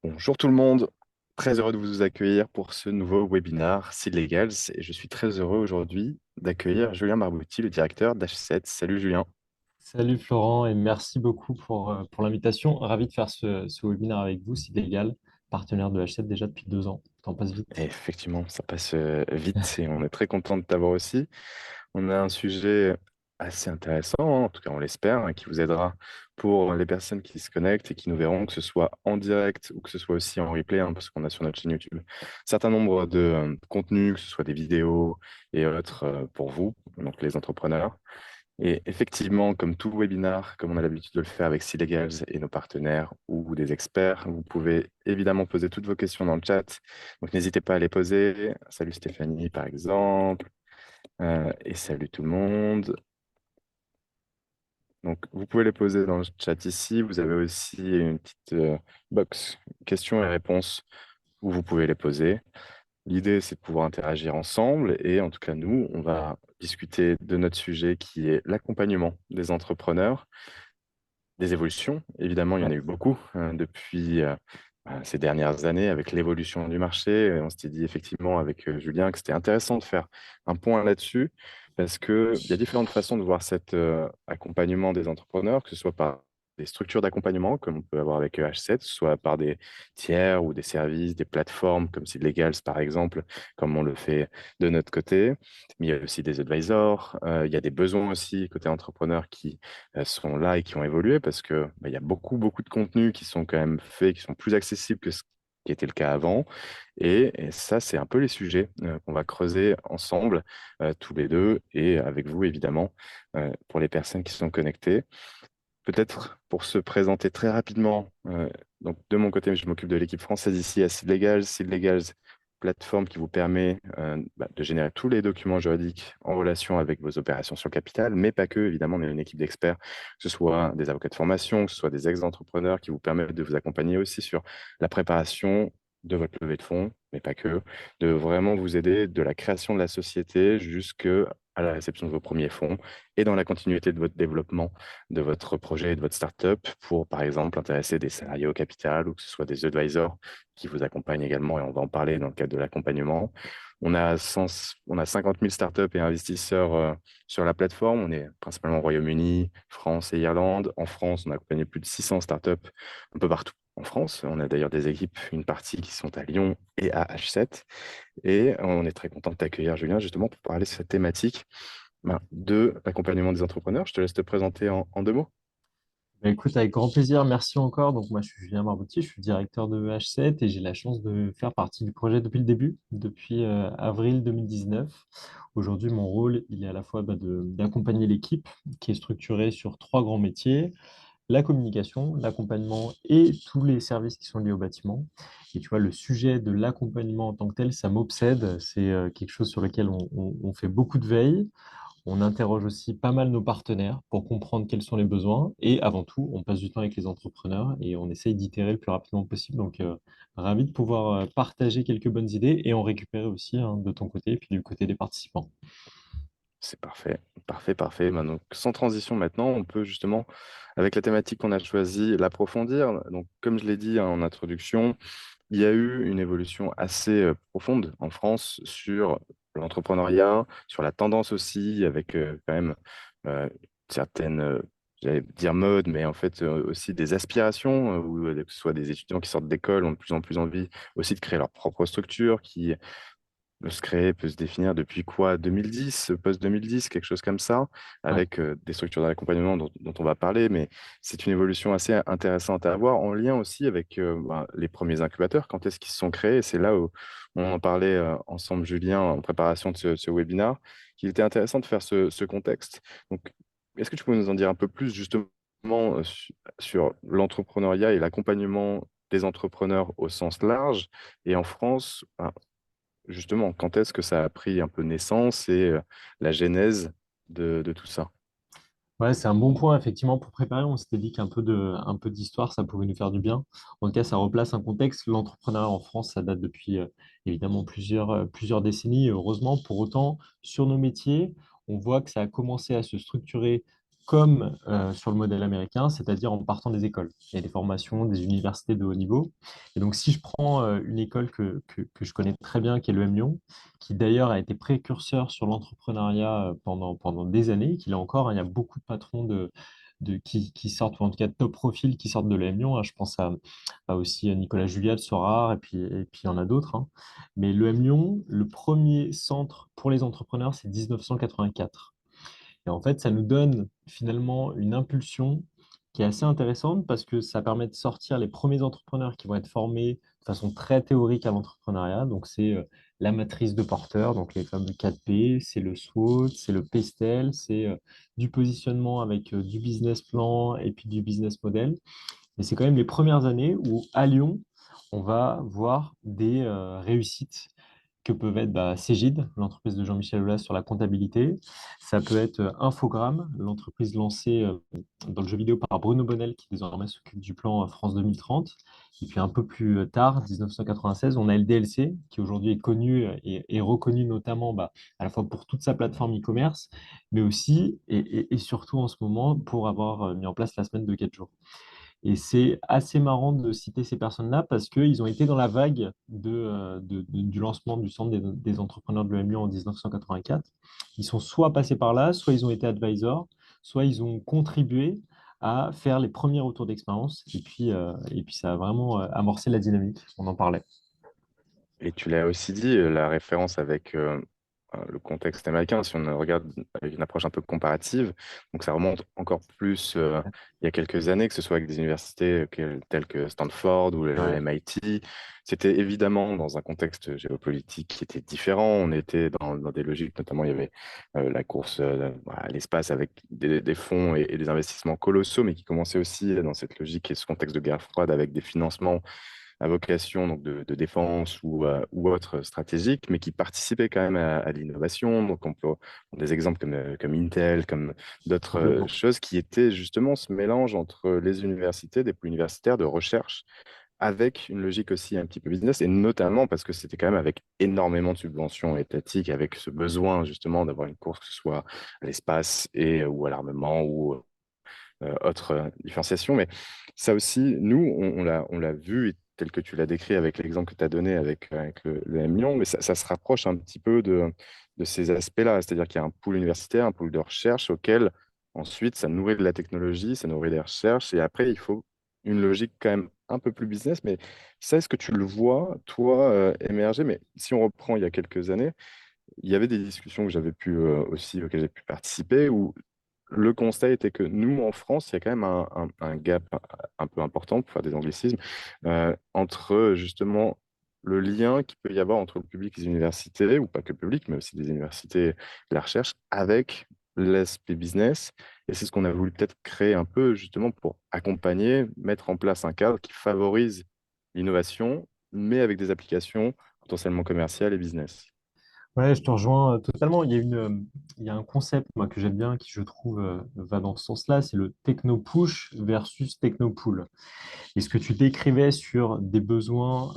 Bonjour tout le monde, très heureux de vous accueillir pour ce nouveau webinaire Seed Legals et je suis très heureux aujourd'hui d'accueillir Julien Marbouti, le directeur d'H7. Salut Julien. Salut Florent et merci beaucoup pour l'invitation. Ravi de faire ce webinaire avec vous, c'est légal, partenaire de H7 déjà depuis 2 ans. Le temps passe Et vite. effectivement, ça passe vite et on est très content de t'avoir aussi. On a un sujet assez intéressant, hein, en tout cas on l'espère, hein, qui vous aidera pour les personnes qui se connectent et qui nous verront, que ce soit en direct ou que ce soit aussi en replay, hein, parce qu'on a sur notre chaîne YouTube un certain nombre de contenus, que ce soit des vidéos et autres pour vous, donc les entrepreneurs. Et effectivement, comme tout webinar, comme on a l'habitude de le faire avec Sealegals et nos partenaires ou des experts, vous pouvez évidemment poser toutes vos questions dans le chat. Donc n'hésitez pas à les poser. Salut Stéphanie, par exemple. Et salut tout le monde. Donc vous pouvez les poser dans le chat ici. Vous avez aussi une petite box questions et réponses où vous pouvez les poser. L'idée, c'est de pouvoir interagir ensemble et en tout cas, nous, on va discuter de notre sujet qui est l'accompagnement des entrepreneurs. Des évolutions, évidemment, il y en a Ouais. eu beaucoup depuis ces dernières années avec l'évolution du marché. On s'était dit effectivement avec Julien que c'était intéressant de faire un point là-dessus parce qu'il y a différentes façons de voir cet accompagnement des entrepreneurs, que ce soit par des structures d'accompagnement comme on peut avoir avec H7, soit par des tiers ou des services, des plateformes comme Seedlegals par exemple, comme on le fait de notre côté. Mais il y a aussi des advisors, il y a des besoins aussi côté entrepreneur qui sont là et qui ont évolué parce que il y a beaucoup, beaucoup de contenus qui sont quand même faits, qui sont plus accessibles que ce qui était le cas avant. Et ça, c'est un peu les sujets qu'on va creuser ensemble, tous les deux, et avec vous, évidemment, pour les personnes qui sont connectées. Peut-être pour se présenter très rapidement, donc de mon côté, je m'occupe de l'équipe française ici à Seed Legals. Seed Legals, plateforme qui vous permet de générer tous les documents juridiques en relation avec vos opérations sur le capital, mais pas que. Évidemment, on est une équipe d'experts, que ce soit des avocats de formation, que ce soit des ex-entrepreneurs qui vous permettent de vous accompagner aussi sur la préparation de votre levée de fonds, mais pas que, de vraiment vous aider de la création de la société jusqu'à la réception de vos premiers fonds et dans la continuité de votre développement de votre projet et de votre startup pour, par exemple, intéresser des salariés au capital ou que ce soit des advisors qui vous accompagnent également, et on va en parler dans le cadre de l'accompagnement. On a 50 000 startups et investisseurs sur la plateforme. On est principalement au Royaume-Uni, France et Irlande. En France, on a accompagné plus de 600 startups un peu partout. En France, on a d'ailleurs des équipes, une partie qui sont à Lyon et à H7. Et on est très content de t'accueillir, Julien, justement, pour parler de cette thématique de l'accompagnement des entrepreneurs. Je te laisse te présenter en deux mots. Bah, écoute, avec grand plaisir, merci encore. Donc moi, je suis Julien Marbouti, je suis directeur de H7 et j'ai la chance de faire partie du projet depuis le début, depuis avril 2019. Aujourd'hui, mon rôle, il est à la fois d'accompagner l'équipe qui est structurée sur trois grands métiers. La communication, l'accompagnement et tous les services qui sont liés au bâtiment. Et tu vois, le sujet de l'accompagnement en tant que tel, ça m'obsède. C'est quelque chose sur lequel on fait beaucoup de veille. On interroge aussi pas mal nos partenaires pour comprendre quels sont les besoins. Et avant tout, on passe du temps avec les entrepreneurs et on essaye d'itérer le plus rapidement possible. Donc, ravi de pouvoir partager quelques bonnes idées et en récupérer aussi hein, de ton côté et puis du côté des participants. C'est parfait, parfait, parfait. Donc, sans transition maintenant, on peut justement, avec la thématique qu'on a choisie, l'approfondir. Donc, comme je l'ai dit en introduction, il y a eu une évolution assez profonde en France sur l'entrepreneuriat, sur la tendance aussi, avec quand même euh, certaines, j'allais dire mode, mais en fait aussi des aspirations, où que ce soit des étudiants qui sortent d'école ont de plus en plus envie aussi de créer leur propre structure, qui peut se créer, peut se définir depuis quoi? 2010, post-2010, quelque chose comme ça, Ouais. avec des structures d'accompagnement dont on va parler, mais c'est une évolution assez intéressante à avoir, en lien aussi avec les premiers incubateurs, quand est-ce qu'ils se sont créés? C'est là où on en parlait ensemble, Julien, en préparation de ce webinaire, qu'il était intéressant de faire ce contexte. Donc, est-ce que tu peux nous en dire un peu plus justement sur l'entrepreneuriat et l'accompagnement des entrepreneurs au sens large, et en France, justement, quand est-ce que ça a pris un peu naissance et la genèse de tout ça? Ouais, c'est un bon point, effectivement, pour préparer. On s'était dit un peu d'histoire, ça pouvait nous faire du bien. En tout cas, ça replace un contexte. L'entrepreneuriat en France, ça date depuis évidemment plusieurs décennies, heureusement. Pour autant, sur nos métiers, on voit que ça a commencé à se structurer comme sur le modèle américain, c'est-à-dire en partant des écoles. Il y a des formations, des universités de haut niveau. Et donc, si je prends une école que je connais très bien, qui est l'EM Lyon, qui d'ailleurs a été précurseur sur l'entrepreneuriat pendant des années, qu'il est encore, hein, il y a beaucoup de patrons qui sortent, ou en tout cas de top profil qui sortent de l'EM Lyon, hein. Je pense à aussi Nicolas Julia de Sorare, et puis il y en a d'autres, hein. Mais l'EM Lyon, le premier centre pour les entrepreneurs, c'est 1984. Et en fait, ça nous donne finalement une impulsion qui est assez intéressante parce que ça permet de sortir les premiers entrepreneurs qui vont être formés de façon très théorique à l'entrepreneuriat. Donc, c'est la matrice de Porter, donc les fameux 4P, c'est le SWOT, c'est le PESTEL, c'est du positionnement avec du business plan et puis du business model. Mais c'est quand même les premières années où, à Lyon, on va voir des réussites que peuvent être Cégide, l'entreprise de Jean-Michel Aulas sur la comptabilité. Ça peut être Infogrames, l'entreprise lancée dans le jeu vidéo par Bruno Bonnel, qui désormais s'occupe du plan France 2030. Et puis un peu plus tard, 1996, on a LDLC, qui aujourd'hui est connu et reconnu notamment à la fois pour toute sa plateforme e-commerce, mais aussi et surtout en ce moment pour avoir mis en place la semaine de 4 jours. Et c'est assez marrant de citer ces personnes-là parce qu'ils ont été dans la vague du lancement du Centre des entrepreneurs de l'EMU en 1984. Ils sont soit passés par là, soit ils ont été advisors, soit ils ont contribué à faire les premiers retours d'expérience. Et puis ça a vraiment amorcé la dynamique. On en parlait. Et tu l'as aussi dit, la référence avec le contexte américain, si on regarde avec une approche un peu comparative, donc ça remonte encore plus il y a quelques années, que ce soit avec des universités telles que Stanford ou le Ouais. MIT. C'était évidemment dans un contexte géopolitique qui était différent. On était dans des logiques, notamment il y avait la course à l'espace avec des fonds et des investissements colossaux, mais qui commençaient aussi dans cette logique et ce contexte de guerre froide avec des financements à vocation donc de défense ou autre stratégique, mais qui participaient quand même à l'innovation. Donc, on peut prendre des exemples comme Intel, comme d'autres Complètement. choses qui étaient justement ce mélange entre les universités, des pôles universitaires de recherche, avec une logique aussi un petit peu business, et notamment parce que c'était quand même avec énormément de subventions étatiques, avec ce besoin justement d'avoir une course, que ce soit à l'espace ou à l'armement ou autre différenciation. Mais ça aussi, nous, on l'a vu, et tel que tu l'as décrit avec l'exemple que tu as donné avec le M Lyon, mais ça se rapproche un petit peu de ces aspects-là. C'est-à-dire qu'il y a un pool universitaire, un pool de recherche auquel ensuite ça nourrit de la technologie, ça nourrit des recherches, et après, il faut une logique quand même un peu plus business. Mais ça, est-ce que tu le vois, toi, émerger? Mais si on reprend il y a quelques années, il y avait des discussions que j'avais pu aussi, auxquelles j'ai pu participer, où le constat était que nous, en France, il y a quand même un gap un peu important, pour faire des anglicismes, entre justement le lien qu'il peut y avoir entre le public et les universités, ou pas que le public, mais aussi des universités et la recherche, avec l'aspect business. Et c'est ce qu'on a voulu peut-être créer un peu justement pour accompagner, mettre en place un cadre qui favorise l'innovation, mais avec des applications potentiellement commerciales et business. Ouais, je te rejoins totalement. Il y a un concept moi, que j'aime bien qui, je trouve, va dans ce sens-là, c'est le techno-push versus techno-pull. Et ce que tu décrivais sur des besoins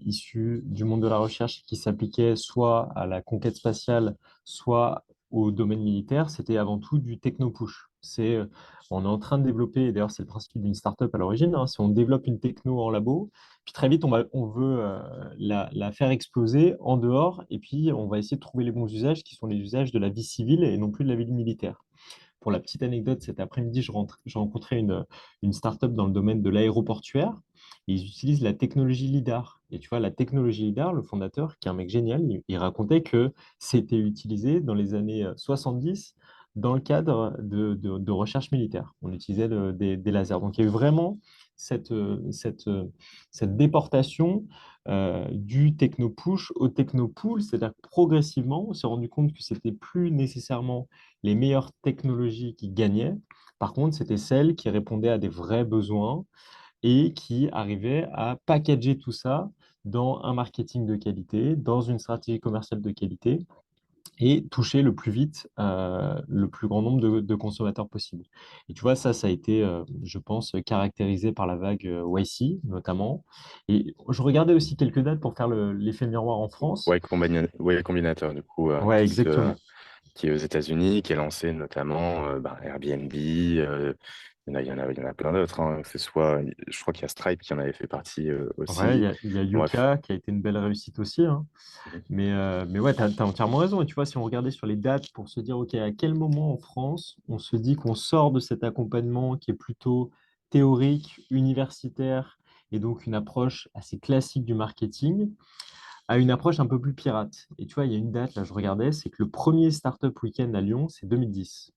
issus du monde de la recherche qui s'appliquaient soit à la conquête spatiale, soit au domaine militaire, c'était avant tout du techno-push. On est en train de développer, et d'ailleurs c'est le principe d'une startup à l'origine, hein, c'est on développe une techno en labo, puis très vite on veut la faire exploser en dehors, et puis on va essayer de trouver les bons usages qui sont les usages de la vie civile et non plus de la vie militaire. Pour la petite anecdote, cet après-midi, j'ai rencontré une startup dans le domaine de l'aéroportuaire. Et ils utilisent la technologie LIDAR. Et tu vois, la technologie LIDAR, le fondateur, qui est un mec génial, il racontait que c'était utilisé dans les années 70 dans le cadre de recherche militaire. On utilisait des lasers. Donc il y a eu vraiment cette, euh, cette, euh, cette déportation du techno-push au techno-pull, c'est-à-dire que progressivement, on s'est rendu compte que c'était plus nécessairement les meilleures technologies qui gagnaient. Par contre, c'était celles qui répondaient à des vrais besoins et qui arrivaient à packager tout ça dans un marketing de qualité, dans une stratégie commerciale de qualité et toucher le plus vite le plus grand nombre de consommateurs possible. Et tu vois, ça a été, je pense, caractérisé par la vague YC notamment. Et je regardais aussi quelques dates pour faire l'effet miroir en France. Ouais, Combinator, du coup, Ouais, exactement. qui est aux États-Unis, qui a lancé notamment Airbnb. Il y en a plein d'autres, hein, que ce soit, je crois qu'il y a Stripe qui en avait fait partie Ouais, aussi. il y a Bref. Yuka qui a été une belle réussite aussi, hein. Mais ouais, tu as entièrement raison. Et tu vois, si on regardait sur les dates pour se dire, OK, à quel moment en France on se dit qu'on sort de cet accompagnement qui est plutôt théorique, universitaire, et donc une approche assez classique du marketing, à une approche un peu plus pirate. Et tu vois, il y a une date, là, je regardais, c'est que le premier Startup Weekend à Lyon, c'est 2010.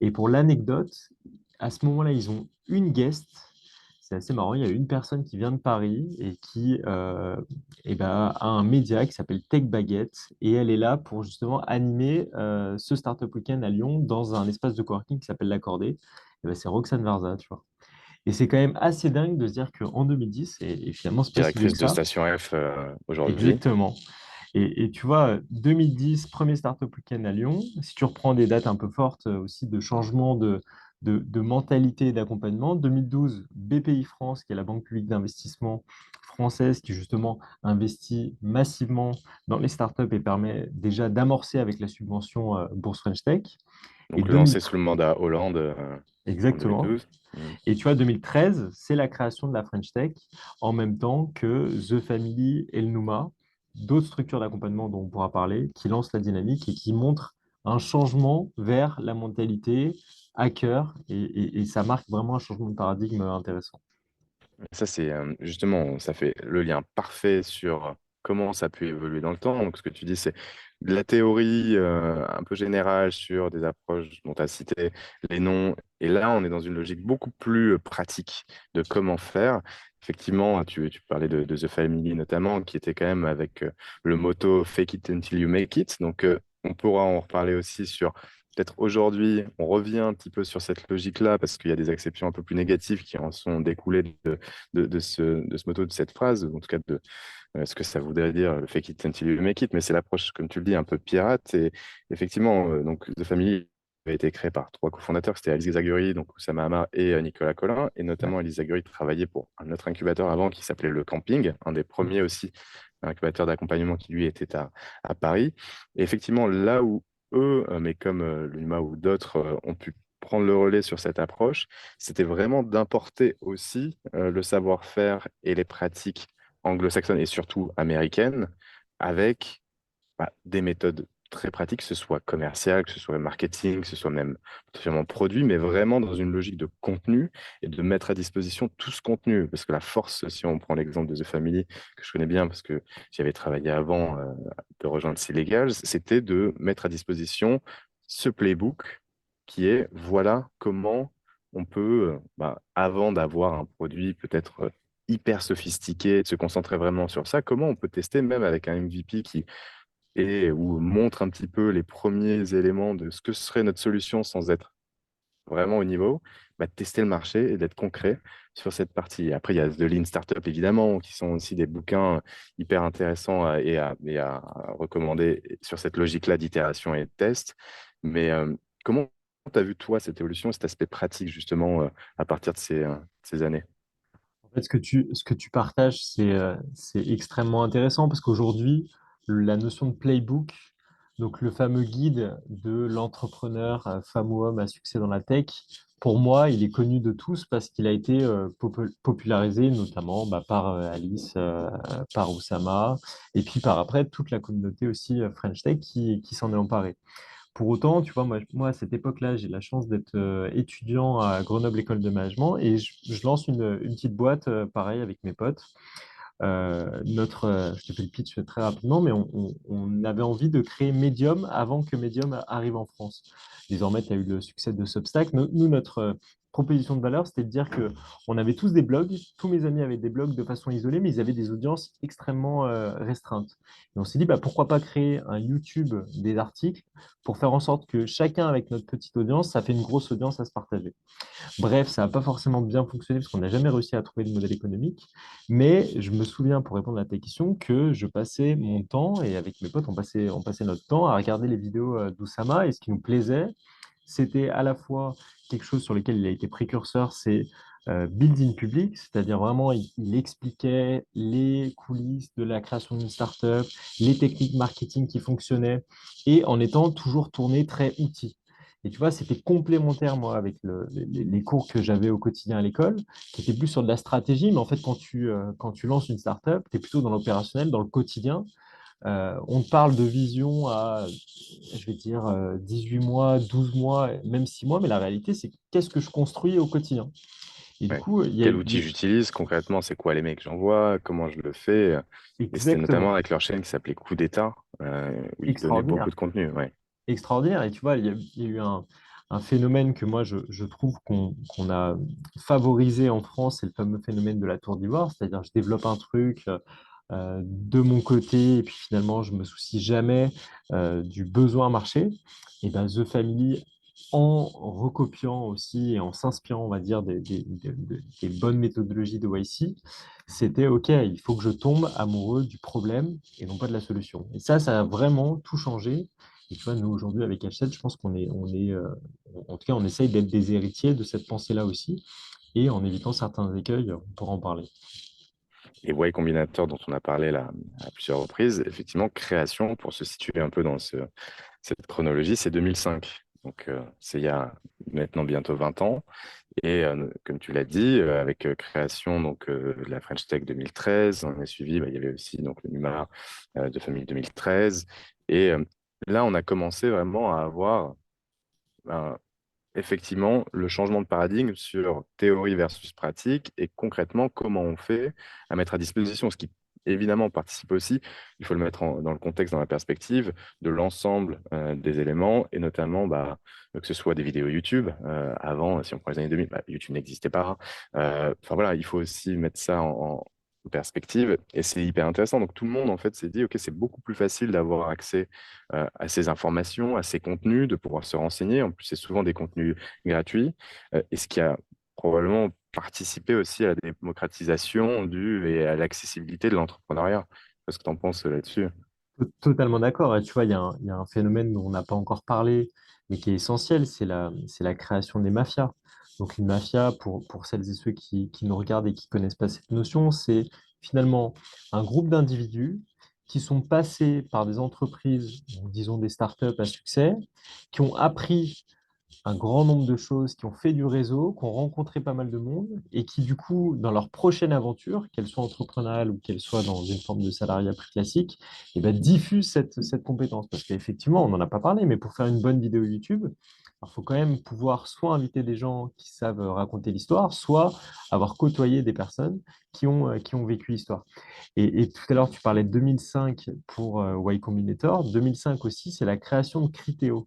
Et pour l'anecdote, à ce moment-là, ils ont une guest. C'est assez marrant. Il y a une personne qui vient de Paris et qui eh ben, a un média qui s'appelle Tech Baguette. Et elle est là pour justement animer ce Startup Weekend à Lyon dans un espace de coworking qui s'appelle l'Accordé. Eh ben, c'est Roxane Varza, tu vois. Et c'est quand même assez dingue de se dire qu'en 2010, et finalement, c'est pas si vieux que Directrice de ça, Station F aujourd'hui. exactement. Et tu vois, 2010, premier Startup Weekend à Lyon. Si tu reprends des dates un peu fortes aussi de changement de mentalité et d'accompagnement, 2012, BPI France, qui est la banque publique d'investissement française, qui justement investit massivement dans les startups et permet déjà d'amorcer avec la subvention Bourse French Tech. Et Donc lancé sous 2013, le mandat Hollande en exactement. 2012. Mhm. Et tu vois, 2013, c'est la création de la French Tech, en même temps que The Family et le Numa, d'autres structures d'accompagnement dont on pourra parler, qui lancent la dynamique et qui montrent un changement vers la mentalité hacker, et ça marque vraiment un changement de paradigme intéressant. Ça, c'est justement, ça fait le lien parfait sur comment ça peut évoluer dans le temps. Donc, ce que tu dis, c'est de la théorie un peu générale sur des approches dont tu as cité les noms. Et là, on est dans une logique beaucoup plus pratique de comment faire. Effectivement, tu parlais de The Family notamment, qui était quand même avec le motto Fake it until you make it. Donc, on pourra en reparler aussi sur peut-être aujourd'hui, on revient un petit peu sur cette logique-là parce qu'il y a des exceptions un peu plus négatives qui en sont découlées de ce motto, de cette phrase, en tout cas de ce que ça voudrait dire, le fake it until you make it, mais c'est l'approche, comme tu le dis, un peu pirate. Et effectivement, donc The Family a été créé par trois cofondateurs, c'était Alice Zaguri, donc Oussama Hamar et Nicolas Collin. Et Ouais. notamment, Alice Zaguri travaillait pour un autre incubateur avant qui s'appelait Le Camping, un des premiers aussi incubateurs d'accompagnement qui, lui, était à Paris. Et effectivement, là où eux, mais comme l'UNMA ou d'autres, ont pu prendre le relais sur cette approche, c'était vraiment d'importer aussi le savoir-faire et les pratiques anglo-saxonne et surtout américaine, avec des méthodes très pratiques, que ce soit commercial, que ce soit marketing, que ce soit même potentiellement produit, mais vraiment dans une logique de contenu et de mettre à disposition tout ce contenu. Parce que la force, si on prend l'exemple de The Family, que je connais bien parce que j'y avais travaillé avant de rejoindre C-Legal, c'était de mettre à disposition ce playbook qui est voilà comment on peut, avant d'avoir un produit peut-être hyper sophistiqué, de se concentrer vraiment sur ça, comment on peut tester même avec un MVP qui est ou montre un petit peu les premiers éléments de ce que serait notre solution sans être vraiment au niveau, tester le marché et d'être concret sur cette partie. Après, il y a The Lean Startup, évidemment, qui sont aussi des bouquins hyper intéressants et à recommander sur cette logique-là d'itération et de test. Mais comment tu as vu, toi, cette évolution, cet aspect pratique, justement, à partir de ces années? En fait, ce que tu partages, c'est extrêmement intéressant parce qu'aujourd'hui, la notion de playbook, donc le fameux guide de l'entrepreneur, femme ou homme à succès dans la tech, pour moi, il est connu de tous parce qu'il a été popularisé notamment par Alice, par Oussama, et puis par après toute la communauté aussi French Tech qui s'en est emparée. Pour autant, tu vois, moi à cette époque-là, j'ai la chance d'être étudiant à Grenoble École de Management et je lance une petite boîte, pareil, avec mes potes. Je te fais le pitch très rapidement, mais on avait envie de créer Medium avant que Medium arrive en France. Désormais, tu as eu le succès de Substack. Nous, notre proposition de valeur, c'était de dire que on avait tous des blogs, tous mes amis avaient des blogs de façon isolée, mais ils avaient des audiences extrêmement restreintes. Et on s'est dit, pourquoi pas créer un YouTube des articles pour faire en sorte que chacun, avec notre petite audience, ça fait une grosse audience à se partager. Bref, ça n'a pas forcément bien fonctionné parce qu'on n'a jamais réussi à trouver le modèle économique. Mais je me souviens, pour répondre à ta question, que je passais mon temps, et avec mes potes, on passait notre temps à regarder les vidéos d'Oussama. Et ce qui nous plaisait, c'était à la fois quelque chose sur lequel il a été précurseur, c'est build in public, c'est-à-dire vraiment, il expliquait les coulisses de la création d'une startup, les techniques marketing qui fonctionnaient, et en étant toujours tourné très outil. Et tu vois, c'était complémentaire, moi, avec les cours que j'avais au quotidien à l'école, qui étaient plus sur de la stratégie, mais en fait, quand tu lances une startup, tu es plutôt dans l'opérationnel, dans le quotidien. On te parle de vision à, je vais dire, 18 mois, 12 mois, même 6 mois, mais la réalité, c'est qu'est-ce que je construis au quotidien. Et du Ouais. coup, Quel outil j'utilise concrètement? C'est quoi les mails que j'envoie? Comment je le fais? Et c'était notamment exactement, avec leur chaîne qui s'appelait Coup d'État, où ils donnaient beaucoup extraordinaire, de contenu. Ouais. extraordinaire. Et tu vois, il y a eu un phénomène que moi, je trouve qu'on a favorisé en France, c'est le fameux phénomène de la tour d'ivoire, c'est-à-dire je développe un truc de mon côté, et puis finalement, je me soucie jamais du besoin marché. Et ben, The Family, en recopiant aussi et en s'inspirant, on va dire, des bonnes méthodologies de YC, c'était OK, il faut que je tombe amoureux du problème et non pas de la solution. Et ça a vraiment tout changé. Et tu vois, nous, aujourd'hui, avec H7, je pense en tout cas, on essaye d'être des héritiers de cette pensée-là aussi, et en évitant certains écueils, on pourra en parler. Et Y Combinator dont on a parlé là à plusieurs reprises, effectivement, création, pour se situer un peu dans cette chronologie, c'est 2005. Donc, c'est il y a maintenant bientôt 20 ans. Et comme tu l'as dit, avec création donc, de la French Tech 2013, on a suivi, bah, il y avait aussi donc, le NUMA de famille 2013. Et là, on a commencé vraiment à avoir ben, effectivement le changement de paradigme sur théorie versus pratique et concrètement comment on fait à mettre à disposition, ce qui évidemment participe aussi, il faut le mettre dans le contexte, dans la perspective de l'ensemble des éléments et notamment bah, que ce soit des vidéos YouTube. Avant, si on prend les années 2000, bah, YouTube n'existait pas. Enfin voilà, il faut aussi mettre ça en perspective et c'est hyper intéressant. Donc tout le monde en fait s'est dit, ok, c'est beaucoup plus facile d'avoir accès à ces informations, à ces contenus, de pouvoir se renseigner. En plus, c'est souvent des contenus gratuits, et ce qui a probablement participé aussi à la démocratisation et à l'accessibilité de l'entrepreneuriat. Qu'est-ce que tu en penses là-dessus? Totalement d'accord. Et tu vois, il y a un phénomène dont on n'a pas encore parlé, mais qui est essentiel, c'est la création des mafias. Donc, une mafia, pour celles et ceux qui nous regardent et qui connaissent pas cette notion, c'est finalement un groupe d'individus qui sont passés par des entreprises, disons des startups à succès, qui ont appris un grand nombre de choses, qui ont fait du réseau, qui ont rencontré pas mal de monde et qui, du coup, dans leur prochaine aventure, qu'elle soit entrepreneuriale ou qu'elle soit dans une forme de salariat plus classique, eh ben, diffusent cette compétence. Parce qu'effectivement, on n'en a pas parlé, mais pour faire une bonne vidéo YouTube, il faut quand même pouvoir soit inviter des gens qui savent raconter l'histoire, soit avoir côtoyé des personnes qui ont vécu l'histoire. Et tout à l'heure, tu parlais de 2005 pour Y Combinator. 2005 aussi, c'est la création de Criteo.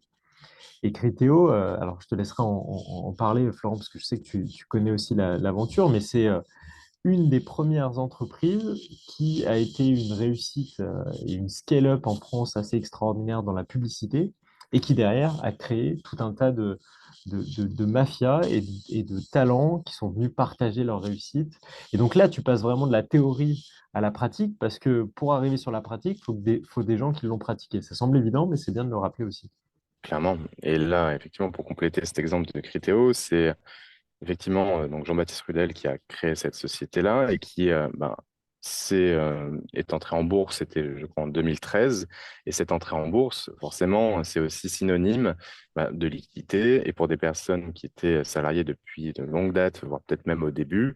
Et Criteo, alors je te laisserai en parler, Florent, parce que je sais que tu connais aussi l'aventure, mais c'est une des premières entreprises qui a été une réussite et une scale-up en France assez extraordinaire dans la publicité et qui derrière a créé tout un tas de mafias et de talents qui sont venus partager leur réussite. Et donc là, tu passes vraiment de la théorie à la pratique parce que pour arriver sur la pratique, faut des gens qui l'ont pratiqué. Ça semble évident, mais c'est bien de le rappeler aussi. Clairement. Et là, effectivement, pour compléter cet exemple de Criteo, c'est effectivement donc Jean-Baptiste Rudel qui a créé cette société-là et qui est entré en bourse, c'était je crois en 2013. Et cette entrée en bourse, forcément, c'est aussi synonyme de liquidité. Et pour des personnes qui étaient salariées depuis de longues dates, voire peut-être même au début,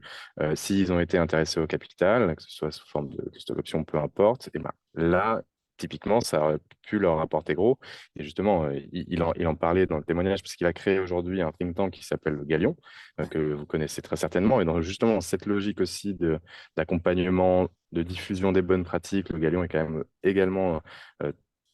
s'ils ont été intéressés au capital, que ce soit sous forme de stock option, peu importe, et là, typiquement, ça aurait pu leur rapporter gros. Et justement, il en parlait dans le témoignage, parce qu'il a créé aujourd'hui un think tank qui s'appelle le Galion, que vous connaissez très certainement. Et dans justement cette logique aussi d'accompagnement, de diffusion des bonnes pratiques, le Galion est quand même également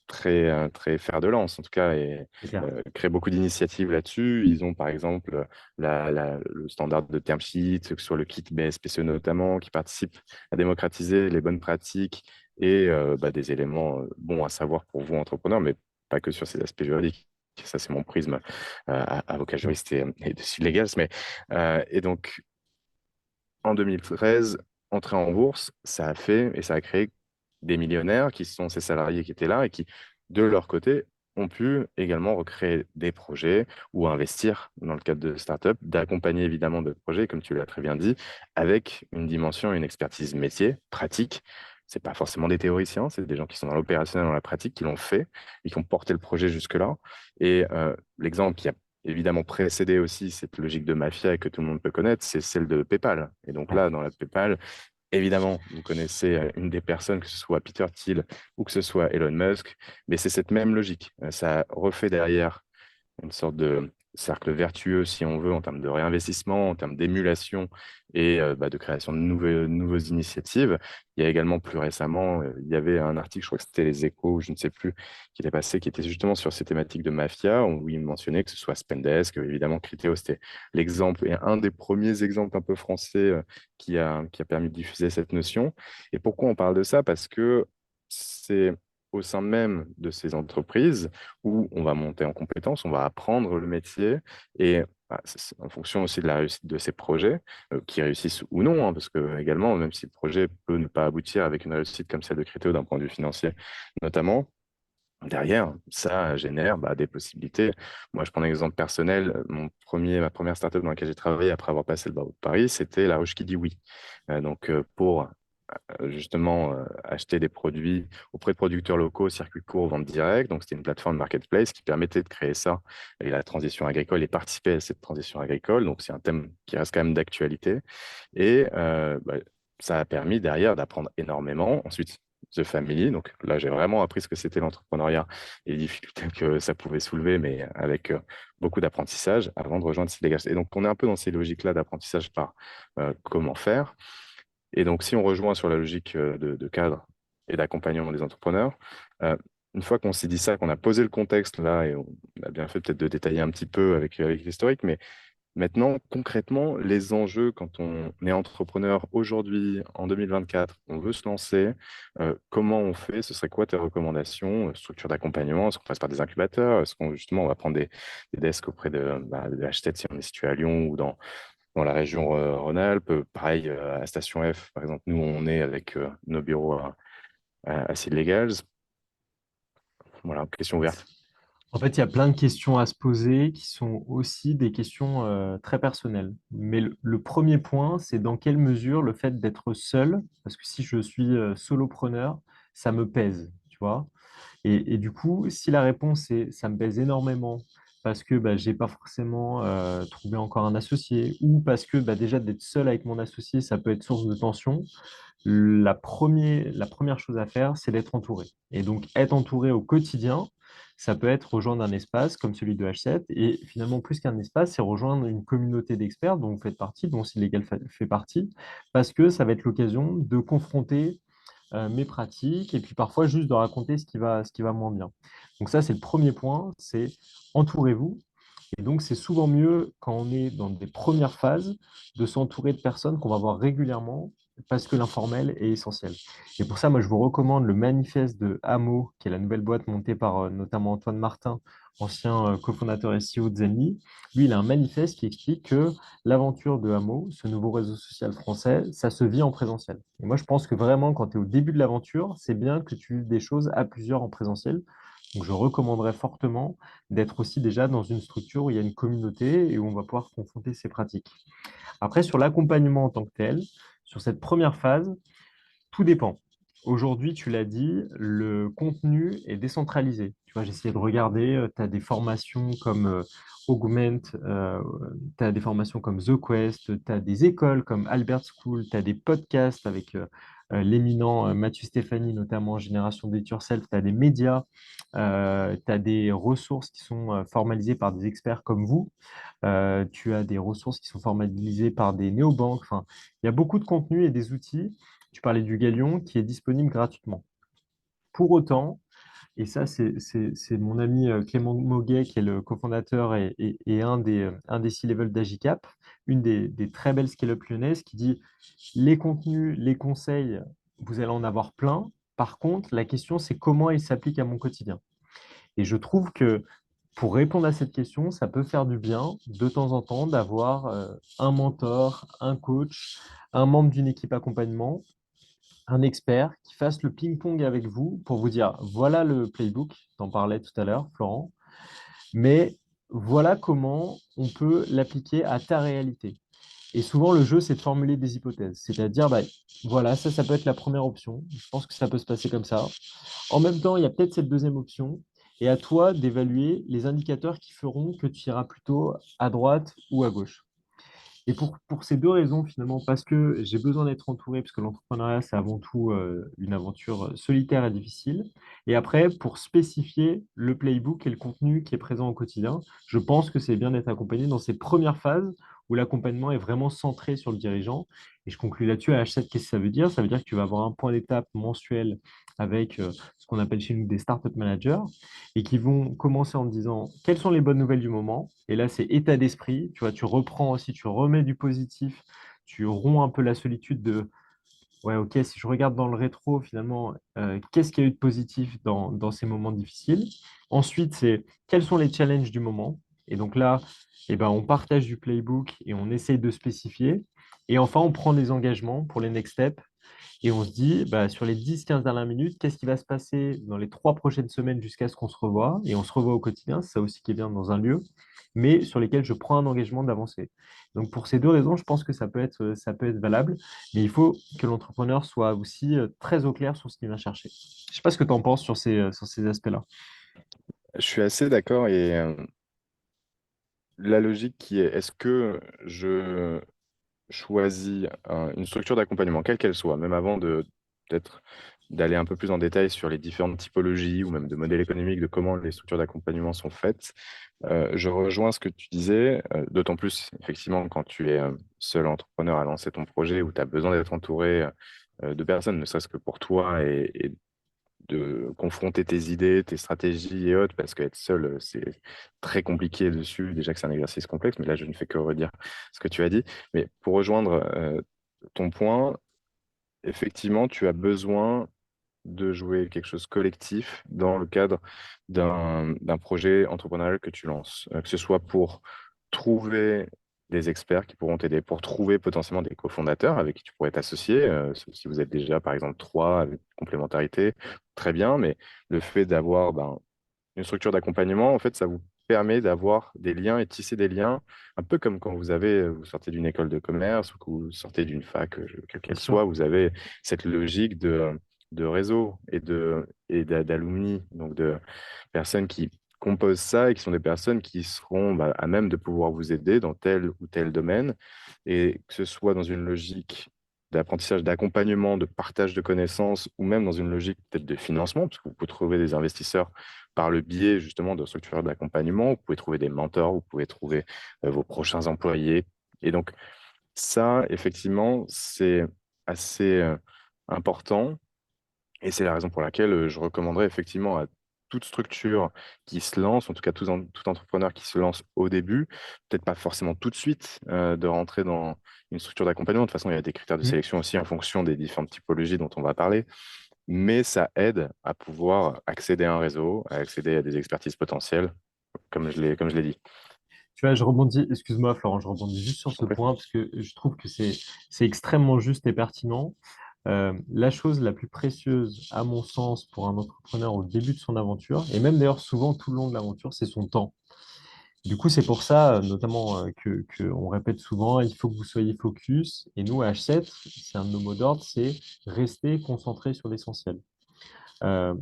très fer de lance, en tout cas, et C'est clair. crée beaucoup d'initiatives là-dessus. Ils ont par exemple le standard de term sheet, que ce soit le kit BSPCE notamment, qui participe à démocratiser les bonnes pratiques et des éléments bons à savoir pour vous, entrepreneurs, mais pas que sur ces aspects juridiques. Ça, c'est mon prisme avocat juriste et de légal. Mais, et donc, en 2013, entrée en bourse, ça a fait et ça a créé des millionnaires qui sont ces salariés qui étaient là et qui, de leur côté, ont pu également recréer des projets ou investir dans le cadre de start-up, d'accompagner évidemment de projets, comme tu l'as très bien dit, avec une dimension, une expertise métier, pratique. C'est pas forcément des théoriciens, c'est des gens qui sont dans l'opérationnel, dans la pratique, qui l'ont fait et qui ont porté le projet jusque-là. Et l'exemple qui a évidemment précédé aussi cette logique de mafia que tout le monde peut connaître, c'est celle de PayPal. Et donc là, dans la PayPal, évidemment, vous connaissez une des personnes, que ce soit Peter Thiel ou que ce soit Elon Musk, mais c'est cette même logique. Ça refait derrière une sorte de cercle vertueux, si on veut, en termes de réinvestissement, en termes d'émulation et de création de nouvelles initiatives. Il y a également plus récemment, il y avait un article, je crois que c'était Les Échos, je ne sais plus, qui était passé, qui était justement sur ces thématiques de mafia, où il mentionnait que ce soit Spendesk, évidemment Criteo, c'était l'exemple et un des premiers exemples un peu français qui a permis de diffuser cette notion. Et pourquoi on parle de ça? Parce que c'est au sein même de ces entreprises où on va monter en compétences, on va apprendre le métier et c'est en fonction aussi de la réussite de ces projets, qui réussissent ou non, hein, parce que également, même si le projet peut ne pas aboutir avec une réussite comme celle de Criteo d'un point de vue financier, notamment, derrière, ça génère des possibilités. Moi, je prends un exemple personnel. Ma première startup dans laquelle j'ai travaillé après avoir passé le barreau de Paris, c'était La Ruche qui dit oui. Pour justement acheter des produits auprès de producteurs locaux, circuit court, vente directe. Donc, c'était une plateforme marketplace qui permettait de créer ça et la transition agricole et participer à cette transition agricole. Donc, c'est un thème qui reste quand même d'actualité. Et ça a permis derrière d'apprendre énormément. Ensuite, The Family. Donc là, j'ai vraiment appris ce que c'était l'entrepreneuriat et les difficultés que ça pouvait soulever, mais avec beaucoup d'apprentissage avant de rejoindre Silegas. Et donc, on est un peu dans ces logiques-là d'apprentissage par comment faire. Et donc, si on rejoint sur la logique de cadre et d'accompagnement des entrepreneurs, euh, une fois qu'on s'est dit ça, qu'on a posé le contexte là, et on a bien fait peut-être de détailler un petit peu avec l'historique, mais maintenant, concrètement, les enjeux quand on est entrepreneur aujourd'hui, en 2024, on veut se lancer, comment on fait? Ce serait quoi tes recommandations? Structure d'accompagnement? Est-ce qu'on passe par des incubateurs? Est-ce qu'on justement on va prendre des desks auprès de H7 si on est situé à Lyon ou dans la région Rhône-Alpes? Pareil, à Station F, par exemple, nous, on est avec nos bureaux à Seed Legals. Voilà, question ouverte. En fait, il y a plein de questions à se poser qui sont aussi des questions très personnelles. Mais le premier point, c'est dans quelle mesure le fait d'être seul, parce que si je suis solopreneur, ça me pèse, tu vois. Et du coup, si la réponse est ça me pèse énormément parce que bah, j'ai pas forcément trouvé encore un associé ou parce que bah, déjà d'être seul avec mon associé, ça peut être source de tension, la première chose à faire, c'est d'être entouré. Et donc, être entouré au quotidien, ça peut être rejoindre un espace comme celui de H7. Et finalement, plus qu'un espace, c'est rejoindre une communauté d'experts dont vous faites partie, dont Silegal fait partie, parce que ça va être l'occasion de confronter mes pratiques et puis parfois juste de raconter ce qui va moins bien. Donc ça, c'est le premier point, c'est entourez-vous. Et donc, c'est souvent mieux quand on est dans des premières phases de s'entourer de personnes qu'on va voir régulièrement parce que l'informel est essentiel. Et pour ça, moi, je vous recommande le manifeste de Hamo, qui est la nouvelle boîte montée par notamment Antoine Martin, ancien cofondateur et CEO de Zenly. Lui, il a un manifeste qui explique que l'aventure de Hamo, ce nouveau réseau social français, ça se vit en présentiel. Et moi, je pense que vraiment, quand tu es au début de l'aventure, c'est bien que tu vives des choses à plusieurs en présentiel. Donc, je recommanderais fortement d'être aussi déjà dans une structure où il y a une communauté et où on va pouvoir confronter ces pratiques. Après, sur l'accompagnement en tant que tel, sur cette première phase, tout dépend. Aujourd'hui, tu l'as dit, le contenu est décentralisé. Tu vois, j'ai essayé de regarder, tu as des formations comme Augment, tu as des formations comme The Quest, tu as des écoles comme Albert School, tu as des podcasts avec l'éminent Mathieu Stéphanie, notamment Génération Do It Yourself, tu as des médias, tu as des ressources qui sont formalisées par des experts comme vous. Tu as des ressources qui sont formalisées par des néobanques. Enfin, il y a beaucoup de contenu et des outils. Tu parlais du Galion qui est disponible gratuitement. Pour autant, et ça, c'est mon ami Clément Moguet, qui est le cofondateur et un des C-level d'Agicap, une des très belles scale-up lyonnaises, qui dit les contenus, les conseils, vous allez en avoir plein. Par contre, la question, c'est comment ils s'appliquent à mon quotidien. Et je trouve que pour répondre à cette question, ça peut faire du bien de temps en temps d'avoir un mentor, un coach, un membre d'une équipe accompagnement, un expert qui fasse le ping-pong avec vous pour vous dire, voilà le playbook, t'en parlais tout à l'heure, Florent, mais voilà comment on peut l'appliquer à ta réalité. Et souvent, le jeu, c'est de formuler des hypothèses. C'est-à-dire, bah, voilà, ça peut être la première option. Je pense que ça peut se passer comme ça. En même temps, il y a peut-être cette deuxième option. Et à toi d'évaluer les indicateurs qui feront que tu iras plutôt à droite ou à gauche. Et pour ces deux raisons, finalement, parce que j'ai besoin d'être entouré, parce que l'entrepreneuriat, c'est avant tout une aventure solitaire et difficile. Et après, pour spécifier le playbook et le contenu qui est présent au quotidien, je pense que c'est bien d'être accompagné dans ces premières phases où l'accompagnement est vraiment centré sur le dirigeant. Et je conclue là-dessus à H7, qu'est-ce que ça veut dire? Ça veut dire que tu vas avoir un point d'étape mensuel avec ce qu'on appelle chez nous des startup managers et qui vont commencer en te disant quelles sont les bonnes nouvelles du moment. Et là, c'est état d'esprit. Tu vois, tu reprends aussi, tu remets du positif, tu romps un peu la solitude de ouais, ok, si je regarde dans le rétro, finalement, qu'est-ce qu'il y a eu de positif dans ces moments difficiles? Ensuite, c'est quels sont les challenges du moment? Et donc là, eh ben, on partage du playbook et on essaye de spécifier. Et enfin, on prend des engagements pour les next steps et on se dit, bah, sur les 10-15 dernières minutes, qu'est-ce qui va se passer dans les 3 prochaines semaines jusqu'à ce qu'on se revoie? Et on se revoit au quotidien, c'est ça aussi qui est bien dans un lieu, mais sur lesquels je prends un engagement d'avancer. Donc pour ces deux raisons, je pense que ça peut être valable, mais il faut que l'entrepreneur soit aussi très au clair sur ce qu'il vient chercher. Je ne sais pas ce que tu en penses sur ces aspects-là. Je suis assez d'accord et la logique qui est, est-ce que je choisis une structure d'accompagnement, quelle qu'elle soit, même avant de peut-être d'aller un peu plus en détail sur les différentes typologies ou même de modèles économiques de comment les structures d'accompagnement sont faites. Je rejoins ce que tu disais, d'autant plus effectivement quand tu es seul entrepreneur à lancer ton projet où tu as besoin d'être entouré de personnes, ne serait-ce que pour toi et de confronter tes idées, tes stratégies et autres, parce qu'être seul, c'est très compliqué dessus. Déjà que c'est un exercice complexe, mais là, je ne fais que redire ce que tu as dit. Mais pour rejoindre ton point, effectivement, tu as besoin de jouer quelque chose collectif dans le cadre d'un projet entrepreneurial que tu lances, que ce soit pour trouver des experts qui pourront t'aider, pour trouver potentiellement des cofondateurs avec qui tu pourrais t'associer. Si vous êtes déjà, par exemple, trois avec complémentarité, très bien, mais le fait d'avoir une structure d'accompagnement, en fait, ça vous permet d'avoir des liens et tisser des liens, un peu comme quand vous sortez d'une école de commerce ou que vous sortez d'une fac, quelle Bien qu'elle sûr. soit, vous avez cette logique de réseau et d'alumni, donc de personnes qui composent ça et qui sont des personnes qui seront à même de pouvoir vous aider dans tel ou tel domaine, et que ce soit dans une logique d'apprentissage, d'accompagnement, de partage de connaissances, ou même dans une logique peut-être de financement, parce que vous pouvez trouver des investisseurs par le biais justement de structures d'accompagnement, vous pouvez trouver des mentors, vous pouvez trouver vos prochains employés. Et donc ça, effectivement, c'est assez important et c'est la raison pour laquelle je recommanderais effectivement à toute structure qui se lance, en tout cas tout entrepreneur qui se lance au début, peut-être pas forcément tout de suite de rentrer dans une structure d'accompagnement. De toute façon, il y a des critères de Mm. sélection aussi en fonction des différentes typologies dont on va parler, mais ça aide à pouvoir accéder à un réseau, à accéder à des expertises potentielles, comme je l'ai dit. Tu vois, je rebondis, excuse-moi Florent, je rebondis juste sur Je t'en ce prie. point parce que je trouve que c'est extrêmement juste et pertinent. La chose la plus précieuse, à mon sens, pour un entrepreneur au début de son aventure, et même d'ailleurs souvent tout le long de l'aventure, c'est son temps. Du coup, c'est pour ça, notamment, que on répète souvent, il faut que vous soyez focus. Et nous, à H7, c'est un de nos mots d'ordre, c'est rester concentré sur l'essentiel. Euh,